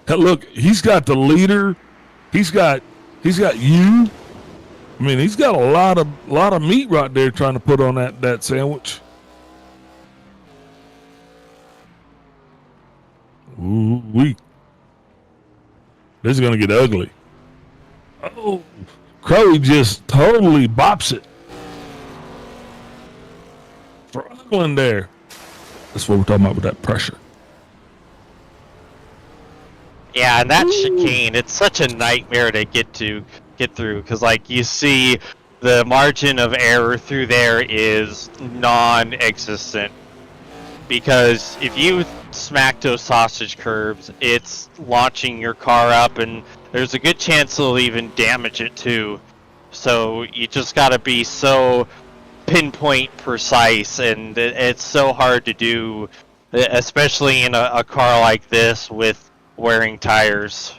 look, he's got the leader, he's got you. I mean, he's got a lot of meat right there trying to put on that sandwich. Ooh wee. This is gonna get ugly. Oh, Crow just totally bops it. Struggling there. That's what we're talking about with that pressure. Yeah, and that chicane, it's such a nightmare to get through, because like you see the margin of error through there is non-existent, because if you smack those sausage curbs, it's launching your car up, and there's a good chance it'll even damage it too. So you just got to be so pinpoint precise, and it's so hard to do, especially in a car like this with wearing tires.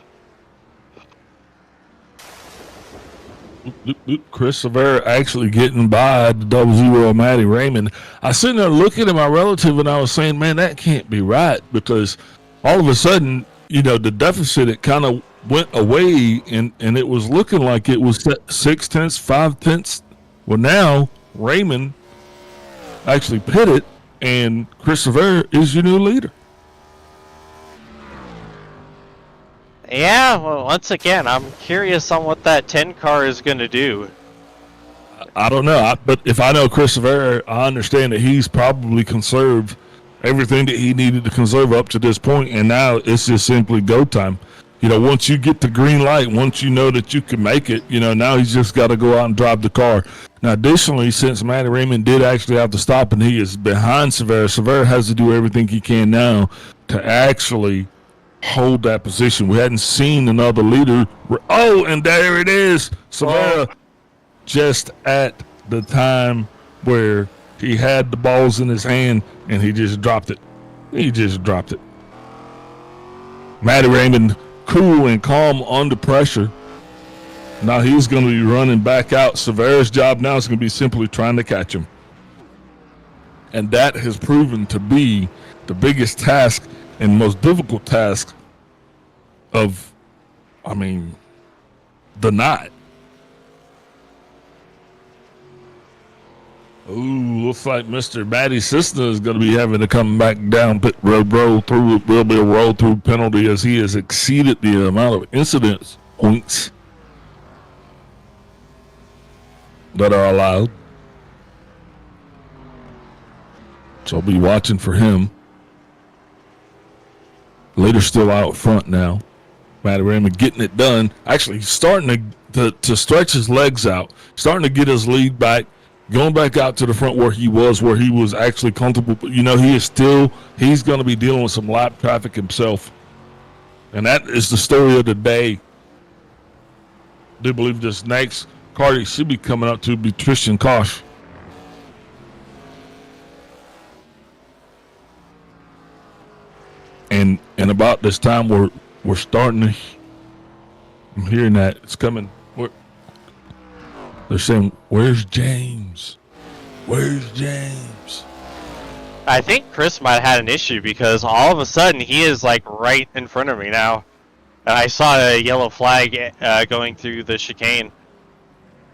Chris Severa actually getting by the 00 Matty Raymond. I was sitting there looking at my relative and I was saying, man, that can't be right, because all of a sudden, the deficit, it kind of went away, and it was looking like it was 6/10, 5/10. Well, now Raymond actually pitted, and Chris Rivera is your new leader. Yeah, well, once again, I'm curious on what that 10 car is going to do. I don't know, but if I know Chris Rivera, I understand that he's probably conserved everything that he needed to conserve up to this point, and now it's just simply go time. Once you get the green light, once you know that you can make it, now he's just got to go out and drive the car. Now, additionally, since Matty Raymond did actually have to stop and he is behind Severa, Severa has to do everything he can now to actually hold that position. We hadn't seen another leader. Oh, and there it is. Severa just at the time where he had the balls in his hand and he just dropped it. Matty Raymond, cool and calm under pressure. Now he's going to be running back out. Severa's job now is going to be simply trying to catch him. And that has proven to be the biggest task and most difficult task of, the night. Ooh, looks like Mr. Matty Cisna is going to be having to come back down pit road, roll through. It will be a roll through penalty as he has exceeded the amount of incidence points that are allowed. So I'll be watching for him. Leader's still out front now. Matty Raymond getting it done. Actually, he's starting to stretch his legs out, starting to get his lead back. Going back out to the front where he was actually comfortable. But, he's going to be dealing with some lap traffic himself. And that is the story of the day. I do believe this next car he should be coming up to be Tristan Kosh. And about this time, we're starting to, I'm hearing that it's coming. They're saying, where's James? Where's James? I think Chris might have had an issue because all of a sudden he is like right in front of me now. And I saw a yellow flag going through the chicane.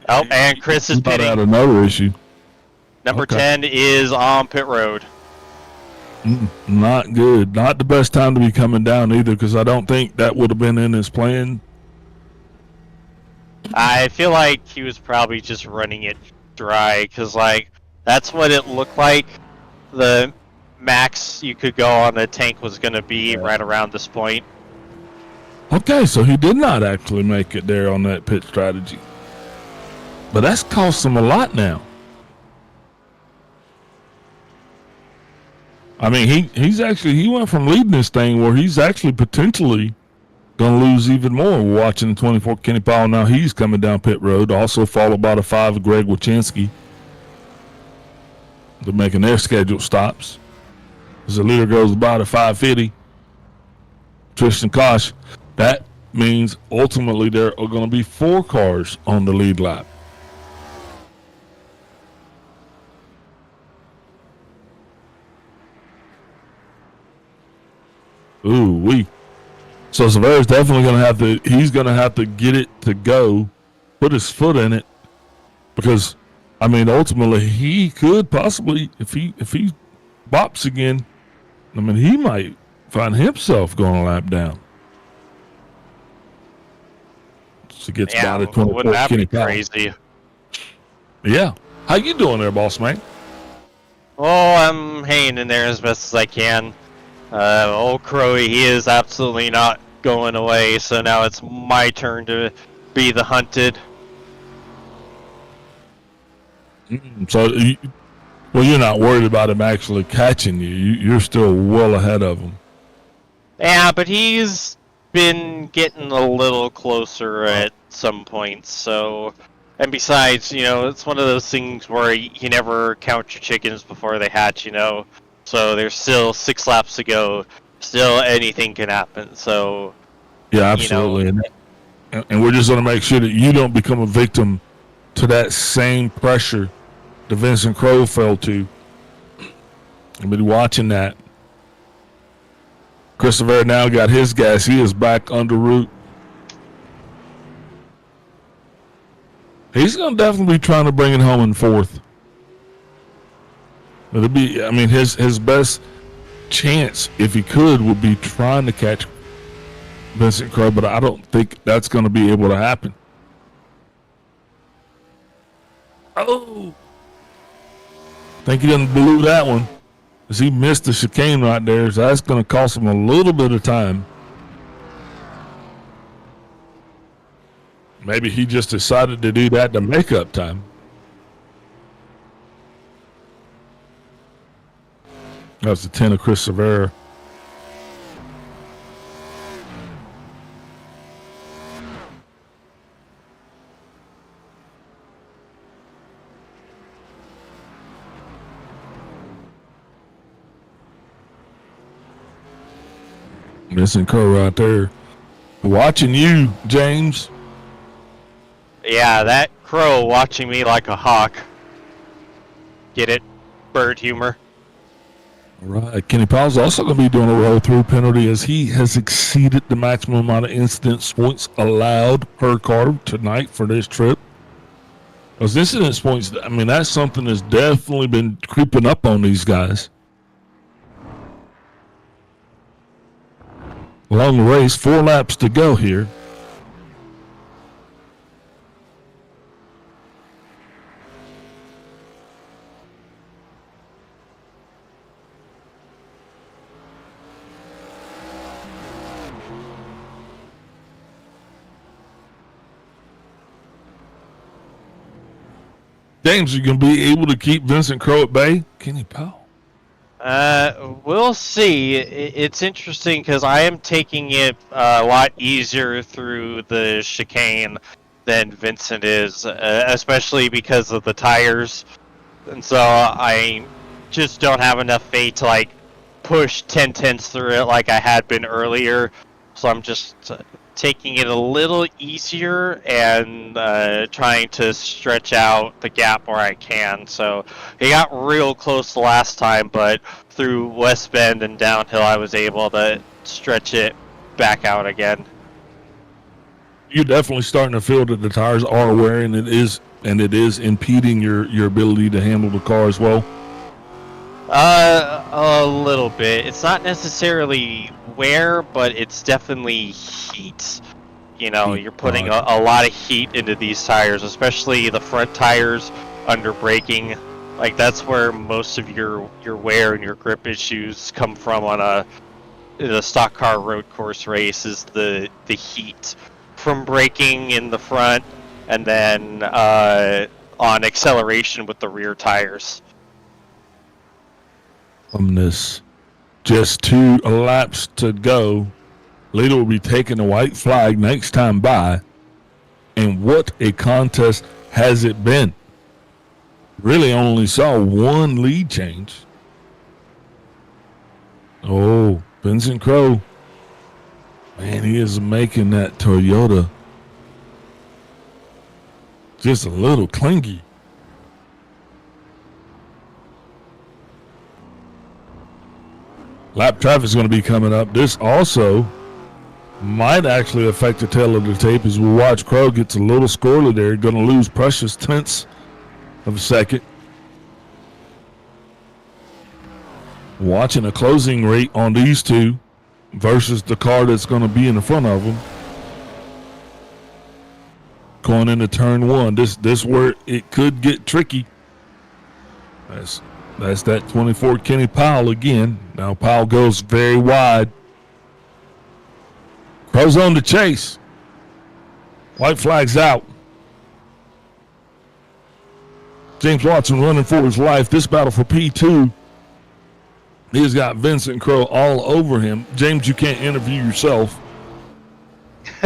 Oh, and Chris is pitting. Had another issue. Number 10 is on pit road. Not good. Not the best time to be coming down either, because I don't think that would have been in his plan. I feel like he was probably just running it dry, because that's what it looked like. The max you could go on the tank was going to be right around this point. Okay, so he did not actually make it there on that pit strategy. But that's cost him a lot now. He went from leading this thing where he's actually potentially going to lose even more. We're watching the 24 Kenny Powell now. He's coming down pit road, also followed by the 5 of Greg Wachinski. They're making their scheduled stops. As the leader goes by the 550, Tristan Kosh, that means ultimately there are going to be 4 cars on the lead lap. Ooh-wee. So Severa's definitely going to have to get it to go, put his foot in it, because, ultimately he could possibly, if he bops again, he might find himself going a lap down. So gets by the 24 wouldn't that be Kenny crazy? Yeah. How you doing there, boss man? Oh, I'm hanging in there as best as I can. Old Crowy, he is absolutely not going away, so now it's my turn to be the hunted. So, you're not worried about him actually catching you. You're still well ahead of him. Yeah, but he's been getting a little closer at some points, so... And besides, it's one of those things where you never count your chickens before they hatch, So there's still 6 laps to go. Still anything can happen. So yeah, absolutely. And we're just going to make sure that you don't become a victim to that same pressure that Vincent Crowe fell to. I've been watching that. Christopher now got his gas. He is back en route. He's going to definitely be trying to bring it home in fourth. It'll be, I mean, his best chance, if he could, would be trying to catch Vincent Crowe, but I don't think that's going to be able to happen. Oh! I think he done blew that one, because he missed the chicane right there, so that's going to cost him a little bit of time. Maybe he just decided to do that to make up time. That's the 10 of Chris Severa. Missing Crow right there. Watching you, James. Yeah, that crow watching me like a hawk. Get it? Bird humor. All right. Kenny Powell's also going to be doing a roll-through penalty as he has exceeded the maximum amount of incidence points allowed per car tonight for this trip. Those incidence points, I mean, that's something that's definitely been creeping up on these guys. Long race, 4 laps to go here. James, are you going to be able to keep Vincent Crowe at bay? Kenny Powell. We'll see. It's interesting because I am taking it a lot easier through the chicane than Vincent is, especially because of the tires. And so I just don't have enough faith to like push 10/10 through it like I had been earlier. So I'm just taking it a little easier and trying to stretch out the gap where I can. So it got real close the last time, but through West Bend and downhill I was able to stretch it back out again. You're definitely starting to feel that the tires are wearing, and it is impeding your ability to handle the car as well. A little bit. It's not necessarily wear, but it's definitely heat. You know, you're putting a lot of heat into these tires, especially the front tires under braking. Like, that's where most of your wear and your grip issues come from on the stock car road course race, is the heat from braking in the front, and then on acceleration with the rear tires. From this, just 2 laps to go. Leader will be taking the white flag next time by. And what a contest has it been. Really only saw 1 lead change. Oh, Vincent Crowe. Man, he is making that Toyota just a little clingy. Lap traffic is going to be coming up. This also might actually affect the tail of the tape as we watch Crowe gets a little squirrely there. Going to lose precious tenths of a second. Watching a closing rate on these two versus the car that's going to be in the front of them. Going into turn 1. This where it could get tricky. That's that 24 Kenny Powell again. Now Powell goes very wide. Crowe's on the chase. White flag's out. James Watson running for his life. This battle for P2. He's got Vincent Crowe all over him. James, you can't interview yourself.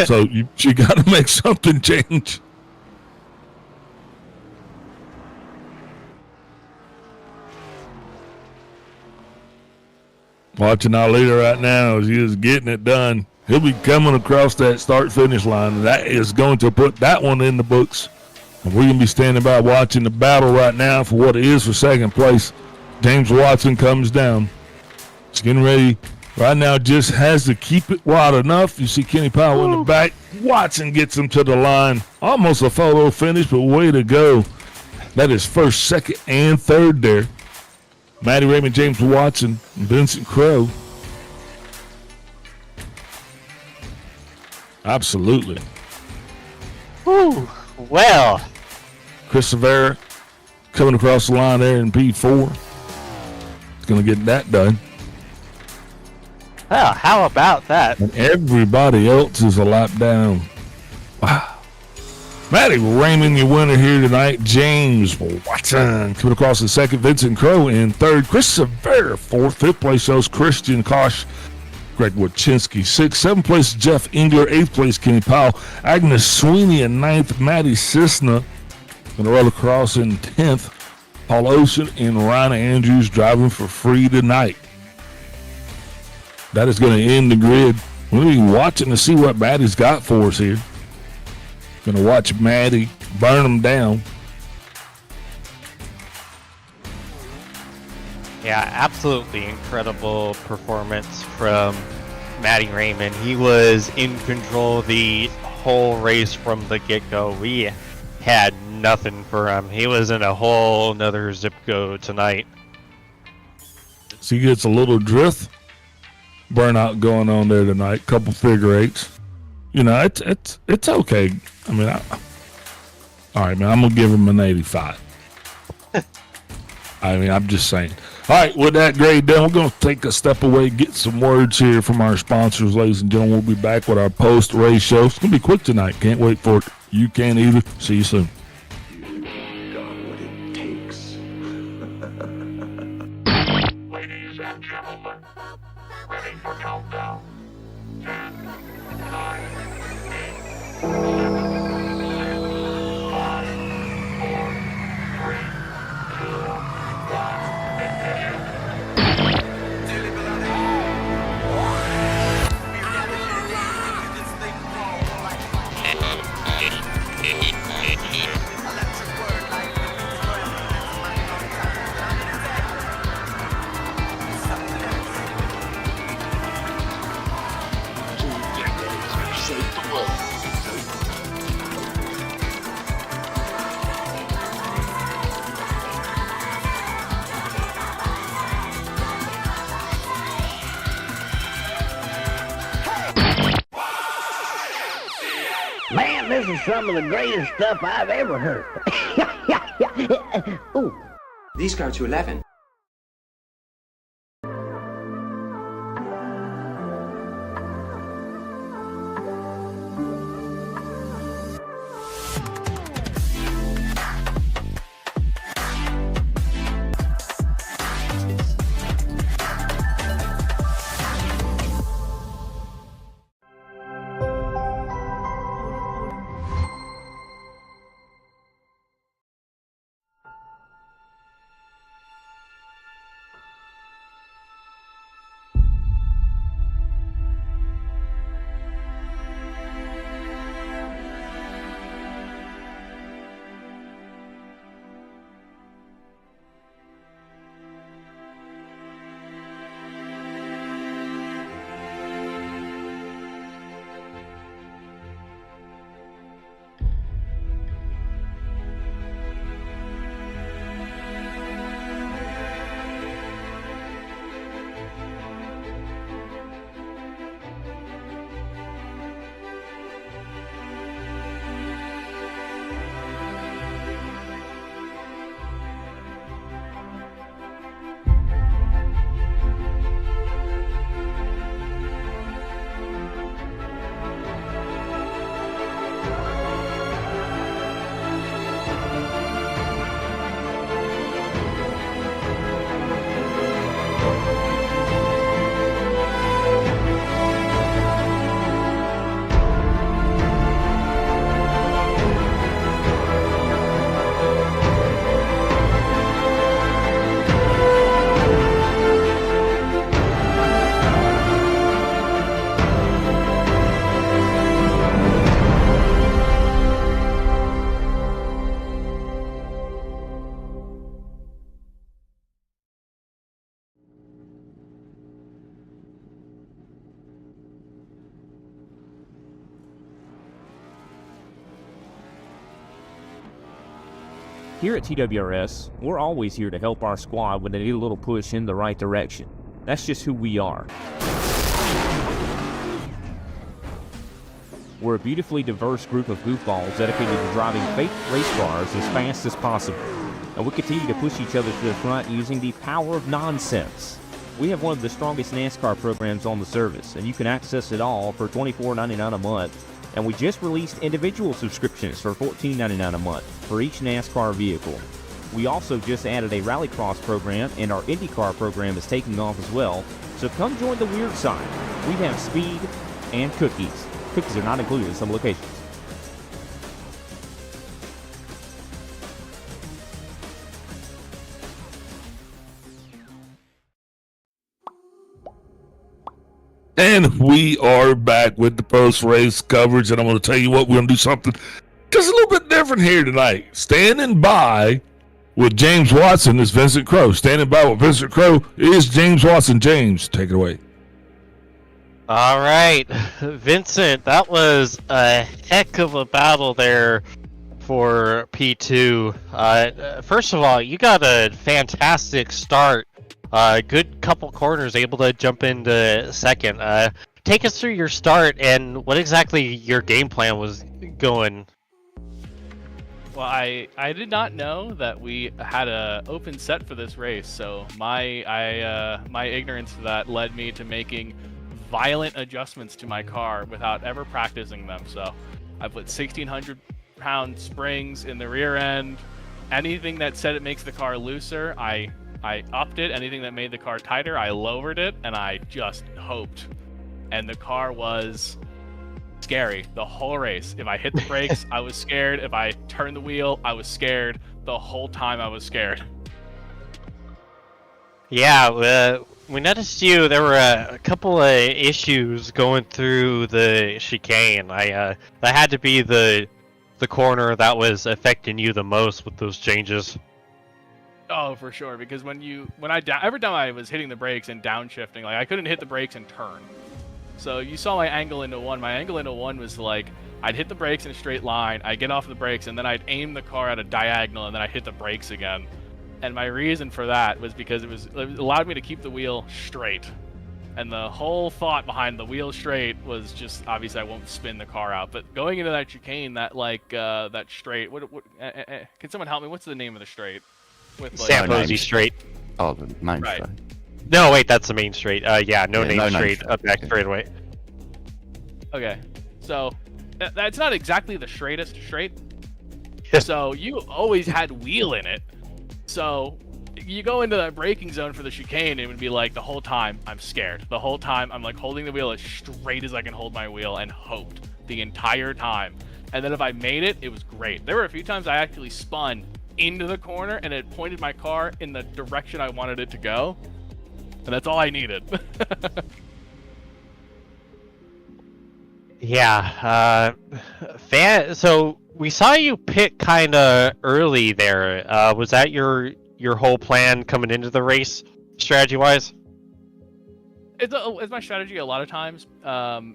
So you got to make something change. Watching our leader right now as he is getting it done. He'll be coming across that start-finish line. And that is going to put that one in the books. And we're going to be standing by watching the battle right now for what it is for second place. James Watson comes down. He's getting ready Right now, just has to keep it wide enough. You see Kenny Powell in the back. Watson gets him to the line. Almost a photo finish, but way to go. That is first, second, and third there. Matty Raymond, James Watson, and Vincent Crowe. Absolutely. Whew. Well, Chris Severa coming across the line there in P4. He's going to get that done. well, how about that? And everybody else is a lap down. Wow. Matty Raymond, your winner here tonight. James Watson coming across in second. Vincent Crowe in third. Chris Severa fourth. Fifth place shows Christian Kosh. Greg Wachinski sixth. Seventh place Jeff Engler. Eighth place Kenny Powell. Agnes Sweeney in ninth. Maddie Cisna going to roll across in 10th. Paul Ocean and Ryan Andrews driving for free tonight. That is going to end the grid. We'll be watching to see what Maddie's got for us here. Going to watch Maddie burn them down. Yeah, absolutely incredible performance from Matty Raymond. He was in control the whole race from the get-go. We had nothing for him. He was in a whole nother zip code tonight. So he gets a little drift burnout going on there tonight. Couple figure eights. You know, it's okay. I mean, all right, man. I'm gonna give him an 85. I mean, I'm just saying. All right, with that grade done, we're going to take a step away, get some words here from our sponsors, ladies and gentlemen. We'll be back with our post-race show. It's going to be quick tonight. Can't wait for it. You can't either. See you soon. Got what it takes. Ladies and gentlemen, ready for countdown. 10, 9, 8, 7, 6, 5, 4, 3, 2, 1. Man, this is some of the greatest stuff I've ever heard. Ooh. These go to 11. Here at TWRS, we're always here to help our squad when they need a little push in the right direction. That's just who we are. We're a beautifully diverse group of goofballs dedicated to driving fake race cars as fast as possible. And we continue to push each other to the front using the power of nonsense. We have one of the strongest NASCAR programs on the service, and you can access it all for $24.99 a month. And we just released individual subscriptions for $14.99 a month for each NASCAR vehicle. We also just added a Rallycross program, and our IndyCar program is taking off as well. So come join the weird side. We have speed and cookies. Cookies are not included in some locations. And we are back with the post-race coverage, and I'm going to tell you what, we're going to do something just a little bit different here tonight. Standing by with James Watson is Vincent Crowe. Standing by with Vincent Crowe is James Watson. James, take it away. All right, Vincent, that was a heck of a battle there for P2. First of all, you got a fantastic start. Good couple corners, able to jump into second. Take us through your start and what exactly your game plan was going. Well, I did not know that we had a open set for this race, so my ignorance of that led me to making violent adjustments to my car without ever practicing them. So I put 1,600-pound springs in the rear end. Anything that said it makes the car looser, I upped it. Anything that made the car tighter, I lowered it, and I just hoped. And the car was scary the whole race. If I hit the brakes, I was scared. If I turned the wheel, I was scared. The whole time I was scared. Yeah, we noticed there were a couple of issues going through the chicane. That had to be the corner that was affecting you the most with those changes. Oh, for sure. Because every time I was hitting the brakes and downshifting, like I couldn't hit the brakes and turn. So you saw my angle into one. My angle into one was like I'd hit the brakes in a straight line, I'd get off the brakes, and then I'd aim the car at a diagonal, and then I'd hit the brakes again. And my reason for that was because it allowed me to keep the wheel straight. And the whole thought behind the wheel straight was just obviously I won't spin the car out. But going into that chicane, that straight, can someone help me? What's the name of the straight? With Samposi straight. Oh, the main Right. straight. No, wait, that's the main straight. Yeah, no name no straight, straight, up back okay. straightaway. Okay, so that's not exactly the straightest straight. So you always had wheel in it. So you go into that braking zone for the chicane, it would be like the whole time I'm scared. The whole time I'm like holding the wheel as straight as I can hold my wheel and hoped the entire time. And then if I made it, it was great. There were a few times I actually spun into the corner and it pointed my car in the direction I wanted it to go. And that's all I needed. Yeah, so we saw you pit kind of early there. Was that your whole plan coming into the race, strategy-wise? It's my strategy a lot of times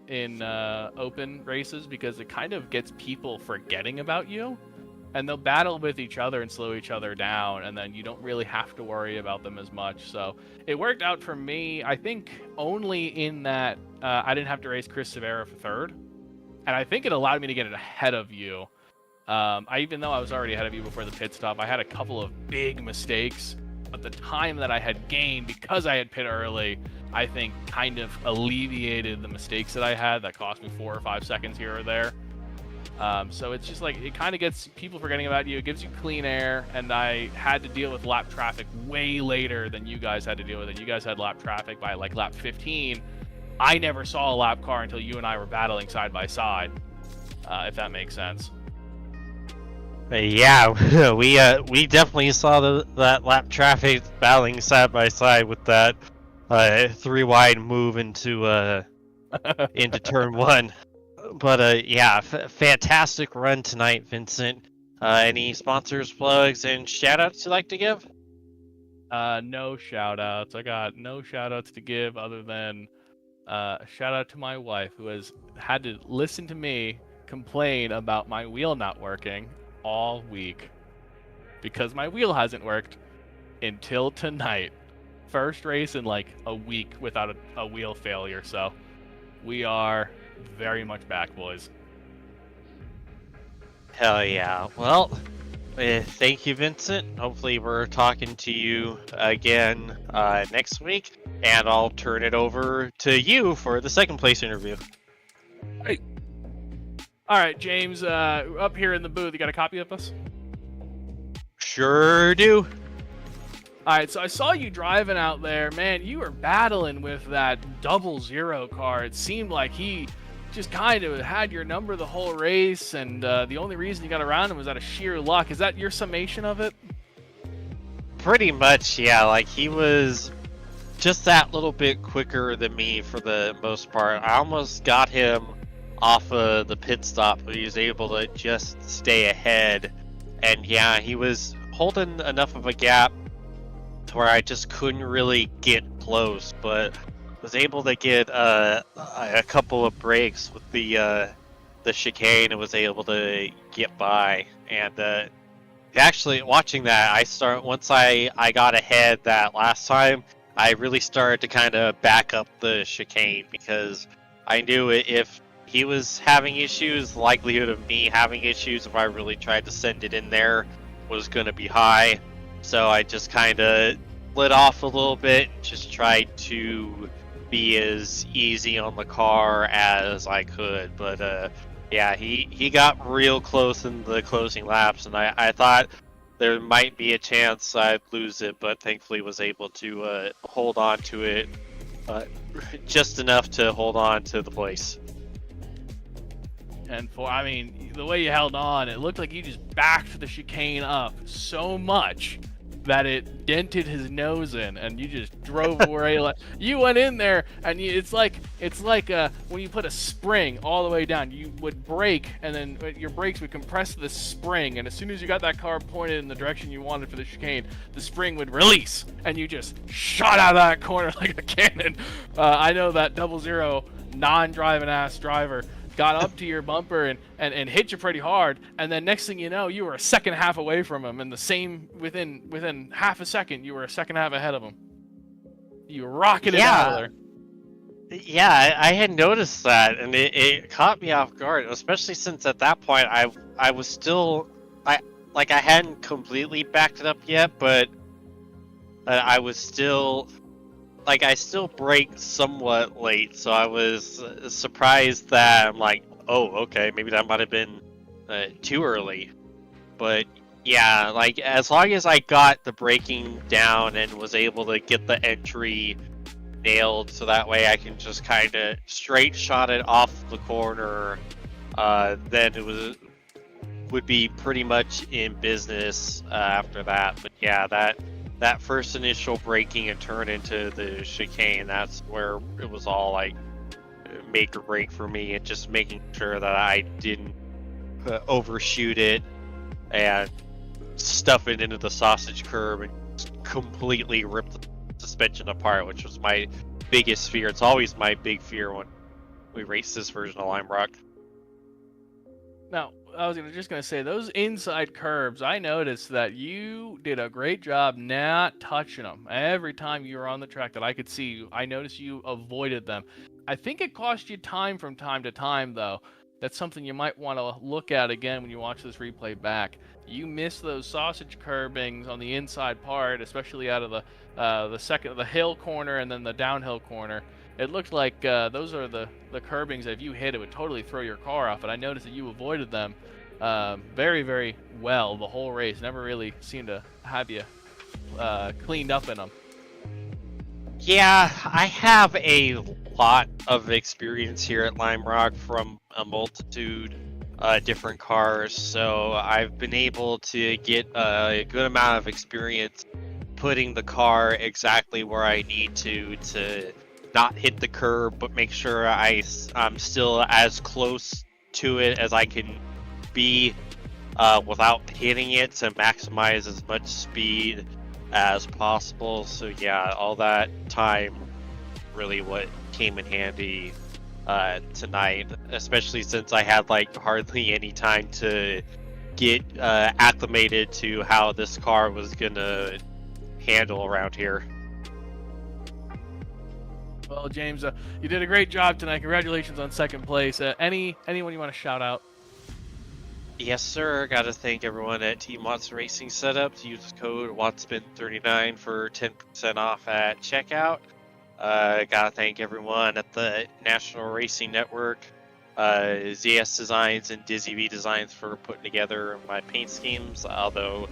in open races because it kind of gets people forgetting about you. And they'll battle with each other and slow each other down, and then you don't really have to worry about them as much. So it worked out for me, I think, only in that I didn't have to race Chris Severa for third. And I think it allowed me to get it ahead of you. Even though I was already ahead of you before the pit stop, I had a couple of big mistakes. But the time that I had gained because I had pit early, I think kind of alleviated the mistakes that I had that cost me 4 or 5 seconds here or there. So it's just like, it kind of gets people forgetting about you. It gives you clean air, and I had to deal with lap traffic way later than you guys had to deal with it. You guys had lap traffic by like lap 15. I never saw a lap car until you and I were battling side by side, if that makes sense. Yeah, we definitely saw that lap traffic battling side by side with that 3 wide move into turn 1. But yeah, fantastic run tonight, Vincent. Any sponsors, plugs, and shout-outs you'd like to give? No shout-outs. I got no shout-outs to give other than a shout-out to my wife, who has had to listen to me complain about my wheel not working all week. because my wheel hasn't worked until tonight. First race in like a week without a wheel failure, so we are very much back, boys. Hell yeah. Well, thank you, Vincent. Hopefully we're talking to you again next week, and I'll turn it over to you for the second place interview. Hey, All right, James, up here in the booth, you got a copy of us? Sure do. All right, so I saw you driving out there. Man, you were battling with that 00 car. It seemed like he just kind of had your number the whole race, and the only reason you got around him was out of sheer luck. Is that your summation of it? Pretty much, yeah. Like, he was just that little bit quicker than me for the most part. I almost got him off of the pit stop, but he was able to just stay ahead. And yeah, he was holding enough of a gap to where I just couldn't really get close, but was able to get a couple of breaks with the chicane and was able to get by. And actually, watching that, once I got ahead that last time, I really started to kind of back up the chicane, because I knew if he was having issues, the likelihood of me having issues if I really tried to send it in there was going to be high. So I just kind of lit off a little bit, just tried to be as easy on the car as I could. But yeah, he got real close in the closing laps, and I thought there might be a chance I'd lose it, but thankfully was able to hold on to it just enough to hold on to the place. And I mean, the way you held on, it looked like you just backed the chicane up so much that it dented his nose in, and you just drove away. You went in there, and it's like when you put a spring all the way down. You would brake, and then your brakes would compress the spring, and as soon as you got that car pointed in the direction you wanted for the chicane, the spring would release, and you just shot out of that corner like a cannon. I know that 00 non-driving ass driver got up to your bumper and hit you pretty hard, and then next thing you know, you were a second half away from him, and the same within half a second, you were a second half ahead of him. You rocketed out of there. Yeah, I had noticed that, and it caught me off guard, especially since at that point I was still I hadn't completely backed it up yet, but I was still I still braked somewhat late, so I was surprised that I'm like, oh, okay, maybe that might have been too early. But yeah, as long as I got the braking down and was able to get the entry nailed, so that way I can just kind of straight shot it off the corner, then it would be pretty much in business after that. But yeah, that first initial braking and turn into the chicane, that's where it was all make or break for me, and just making sure that I didn't overshoot it and stuff it into the sausage curb and completely rip the suspension apart, which was my biggest fear. It's always my big fear when we race this version of Lime Rock. Now, I was just going to say, those inside curbs, I noticed that you did a great job not touching them. Every time you were on the track that I could see you, I noticed you avoided them. I think it cost you time from time to time, though. That's something you might want to look at again when you watch this replay back. You missed those sausage curbings on the inside part, especially out of the hill corner and then the downhill corner. It looked like those are the curbings that if you hit, it would totally throw your car off. And I noticed that you avoided them very, very well the whole race. Never really seemed to have you cleaned up in them. Yeah, I have a lot of experience here at Lime Rock from a multitude different cars, so I've been able to get a good amount of experience putting the car exactly where I need to not hit the curb, but make sure I'm still as close to it as I can be without hitting it, to maximize as much speed as possible. So yeah, all that time really what came in handy tonight, especially since I had hardly any time to get acclimated to how this car was gonna handle around here. Well, James, you did a great job tonight. Congratulations on second place. Anyone you want to shout out? Yes, sir. Got to thank everyone at Team Watts Racing Setups. Use code WattsBin39 for 10% off at checkout. Got to thank everyone at the National Racing Network, ZS Designs and Dizzy V Designs for putting together my paint schemes. Although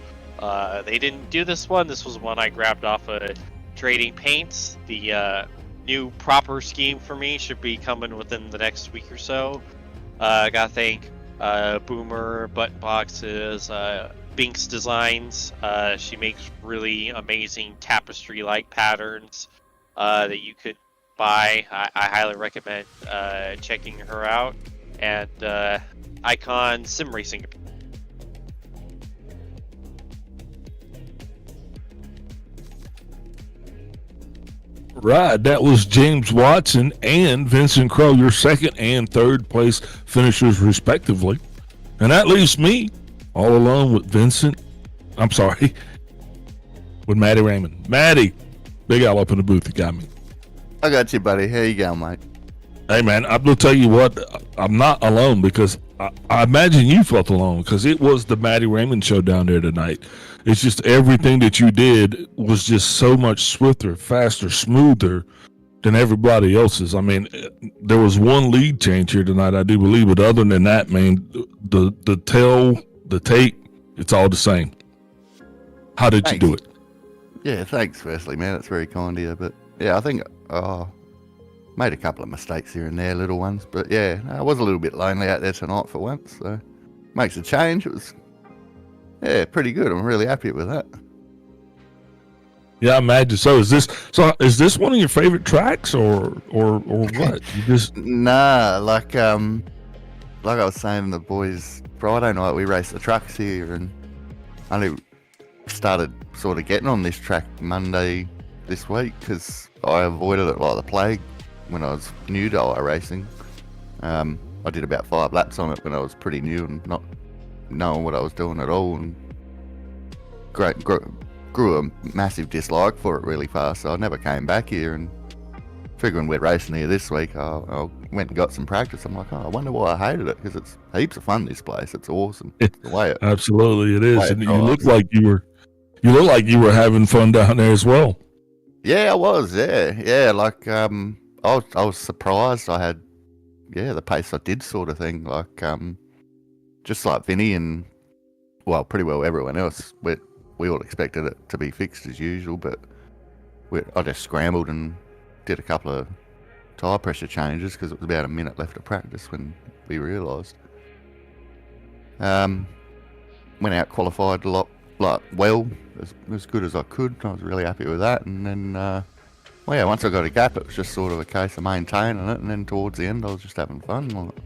they didn't do this one. This was one I grabbed off of Trading Paints. The new proper scheme for me should be coming within the next week or so. Gotta thank Boomer, Button Boxes, Binks Designs. She makes really amazing tapestry-like patterns that you could buy. I highly recommend checking her out. And Icon Sim Racing. Right, that was James Watson and Vincent Crow, your second and third place finishers respectively. And that leaves me all alone with with Matty Raymond. Matty, Big Al up in the booth, you got me. I got you, buddy. Here you go, mate. Hey, man, I'm going to tell you what, I'm not alone because I imagine you felt alone because it was the Matty Raymond show down there tonight. It's just everything that you did was just so much swifter, faster, smoother than everybody else's. I mean, there was one lead change here tonight, I do believe, but other than that, man, the tail, the tape, it's all the same. How did you do it? Yeah, thanks, firstly, man. That's very kind of you. But yeah, I think made a couple of mistakes here and there, little ones. But yeah, I was a little bit lonely out there tonight for once, so makes a change. It was, yeah, pretty good. I'm really happy with that. Yeah, I imagine so. Is this one of your favorite tracks or what? You just Nah, like I was saying to the boys Friday night, we raced the trucks here and only started sort of getting on this track Monday this week because I avoided it like the plague when I was new to iRacing. I did about 5 laps on it when I was pretty new and not knowing what I was doing at all, and grew a massive dislike for it really fast, so I never came back here. And figuring we're racing here this week, I went and got some practice. I'm like, I wonder why I hated it, because it's heaps of fun, this place. It's awesome. The way it, absolutely it is. And you look like you were having fun down there as well. Yeah, I was. Yeah. Like I was surprised I had the pace I did, sort of thing. Like just like Vinny and pretty well everyone else. We all expected it to be fixed as usual, but I just scrambled and did a couple of tyre pressure changes because it was about a minute left of practice when we realised. Went out, qualified a lot as good as I could. I was really happy with that, and then once I got a gap, it was just sort of a case of maintaining it, and then towards the end I was just having fun on it.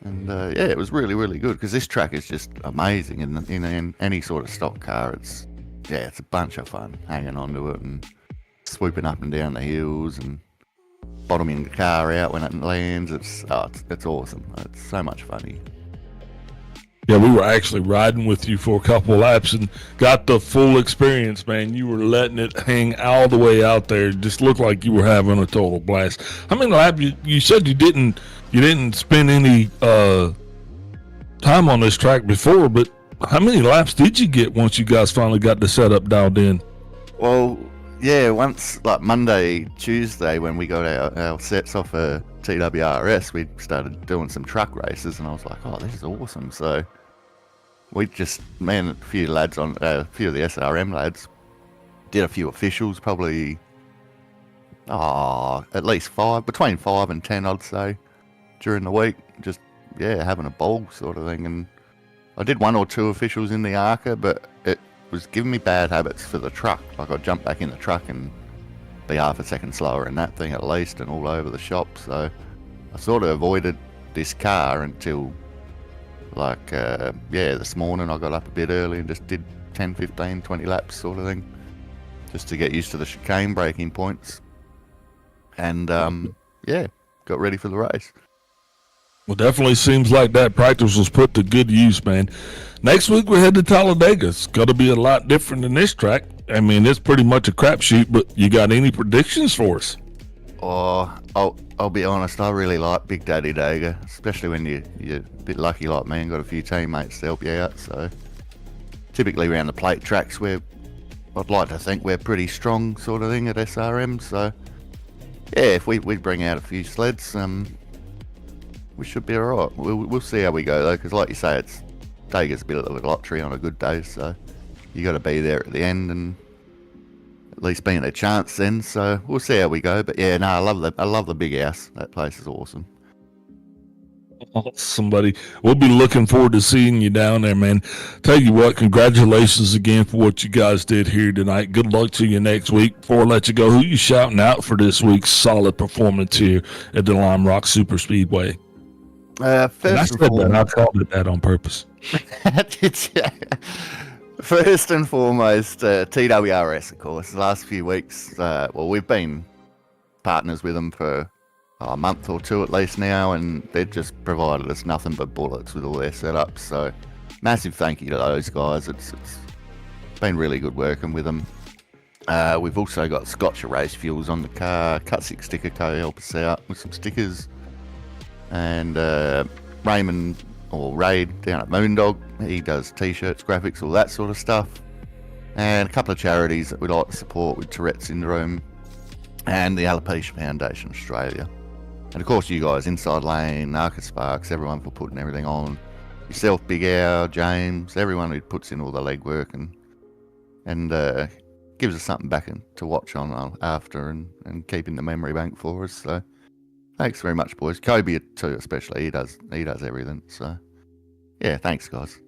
And it was really, really good because this track is just amazing in any sort of stock car. It's a bunch of fun hanging onto it and swooping up and down the hills and bottoming the car out when it lands. It's awesome. It's so much fun here. Yeah, we were actually riding with you for a couple of laps and got the full experience, man. You were letting it hang all the way out there. It just looked like you were having a total blast. How many laps? You said you didn't spend any time on this track before, but how many laps did you get once you guys finally got the setup dialed in? Well, yeah, once like Monday, Tuesday, when we got our sets off a TWRS, we started doing some truck races, and I was like, oh, this is awesome. So we just, me and a few lads a few of the SRM lads, did a few officials, probably at least 5, between 5 and 10, I'd say, during the week. Just having a ball sort of thing. And I did 1 or 2 officials in the ARCA, but it was giving me bad habits for the truck. Like I'd jump back in the truck and be half a second slower in that thing at least, and all over the shop. So I sort of avoided this car until this morning I got up a bit early and just did 10, 15, 20 laps, sort of thing, just to get used to the chicane braking points, and got ready for the race. Well, definitely seems like that practice was put to good use, man. Next week we head to Talladega. It's going to be a lot different than this track. I mean, it's pretty much a crapshoot, but you got any predictions for us? Oh, I'll be honest, I really like Big Daddy Dega, especially when you're a bit lucky like me and got a few teammates to help you out. So typically around the plate tracks, I'd like to think we're pretty strong sort of thing at SRM. So yeah, if we bring out a few sleds, we should be alright. We'll see how we go though, because like you say, Dega's a bit of a lottery on a good day, so you got to be there at the end and at least being a chance then. So we'll see how we go. But yeah, no, I love the big house. That place is awesome. Somebody, we'll be looking forward to seeing you down there, man. Tell you what, congratulations again for what you guys did here tonight. Good luck to you next week. Before I let you go, who you shouting out for this week's solid performance here at the Lime Rock Super Speedway? I called it that on purpose. First and foremost, TWRS, of course. The last few weeks, we've been partners with them for a month or two at least now, and they've just provided us nothing but bullets with all their setups. So, massive thank you to those guys. It's been really good working with them. We've also got Scotcher Race Fuels on the car. Cut 6 Sticker Co. help us out with some stickers. And Raymond, or Raid, down at Moondog, he does t-shirts, graphics, all that sort of stuff. And a couple of charities that we like to support with Tourette syndrome, and the Alopecia Foundation Australia. And of course you guys, Inside Lane, ARCA Sparks, everyone for putting everything on. Yourself, Big Al, James, everyone who puts in all the legwork and gives us something back to watch on after and keeping the memory bank for us. So thanks very much, boys. Kobe too, especially. He does everything. So yeah, thanks, guys.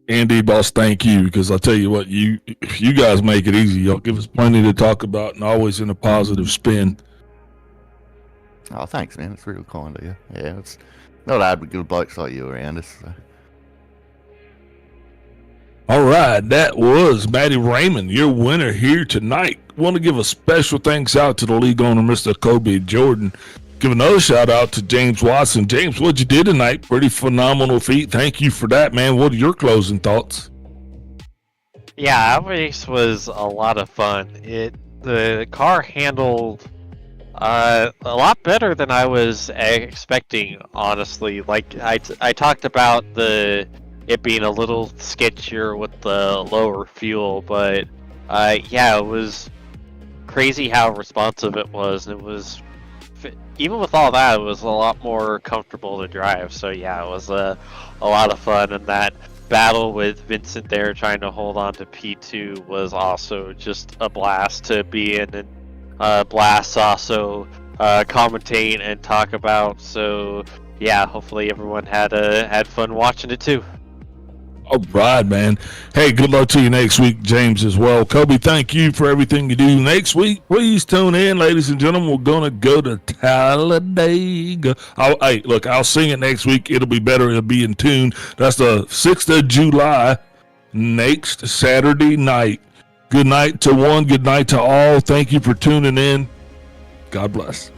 Andy, boss, thank you, because I'll tell you what, you guys make it easy. Y'all give us plenty to talk about and always in a positive spin. Oh, thanks, man. It's real kind of you. Yeah, it's not hard with good blokes like you around us. So. All right, that was Matty Raymond, your winner here tonight. Want to give a special thanks out to the league owner, Mr. Kobe Jordan. Give another shout out to James Watson. James, what you did tonight, pretty phenomenal feat. Thank you for that, man. What are your closing thoughts? Yeah, that race was a lot of fun. The car handled a lot better than I was expecting, honestly. Like I talked about it being a little sketchier with the lower fuel, but yeah, it was crazy how responsive it was. It was, even with all that, it was a lot more comfortable to drive. So yeah, it was a lot of fun, and that battle with Vincent there trying to hold on to P2 was also just a blast to be in, and blast also commentate and talk about. So yeah, hopefully everyone had fun watching it too. All right, man. Hey, good luck to you next week, James, as well. Kobe, thank you for everything you do next week. Please tune in, ladies and gentlemen. We're going to go to Talladega. I'll sing it next week. It'll be better. It'll be in tune. That's the 6th of July, next Saturday night. Good night to one. Good night to all. Thank you for tuning in. God bless.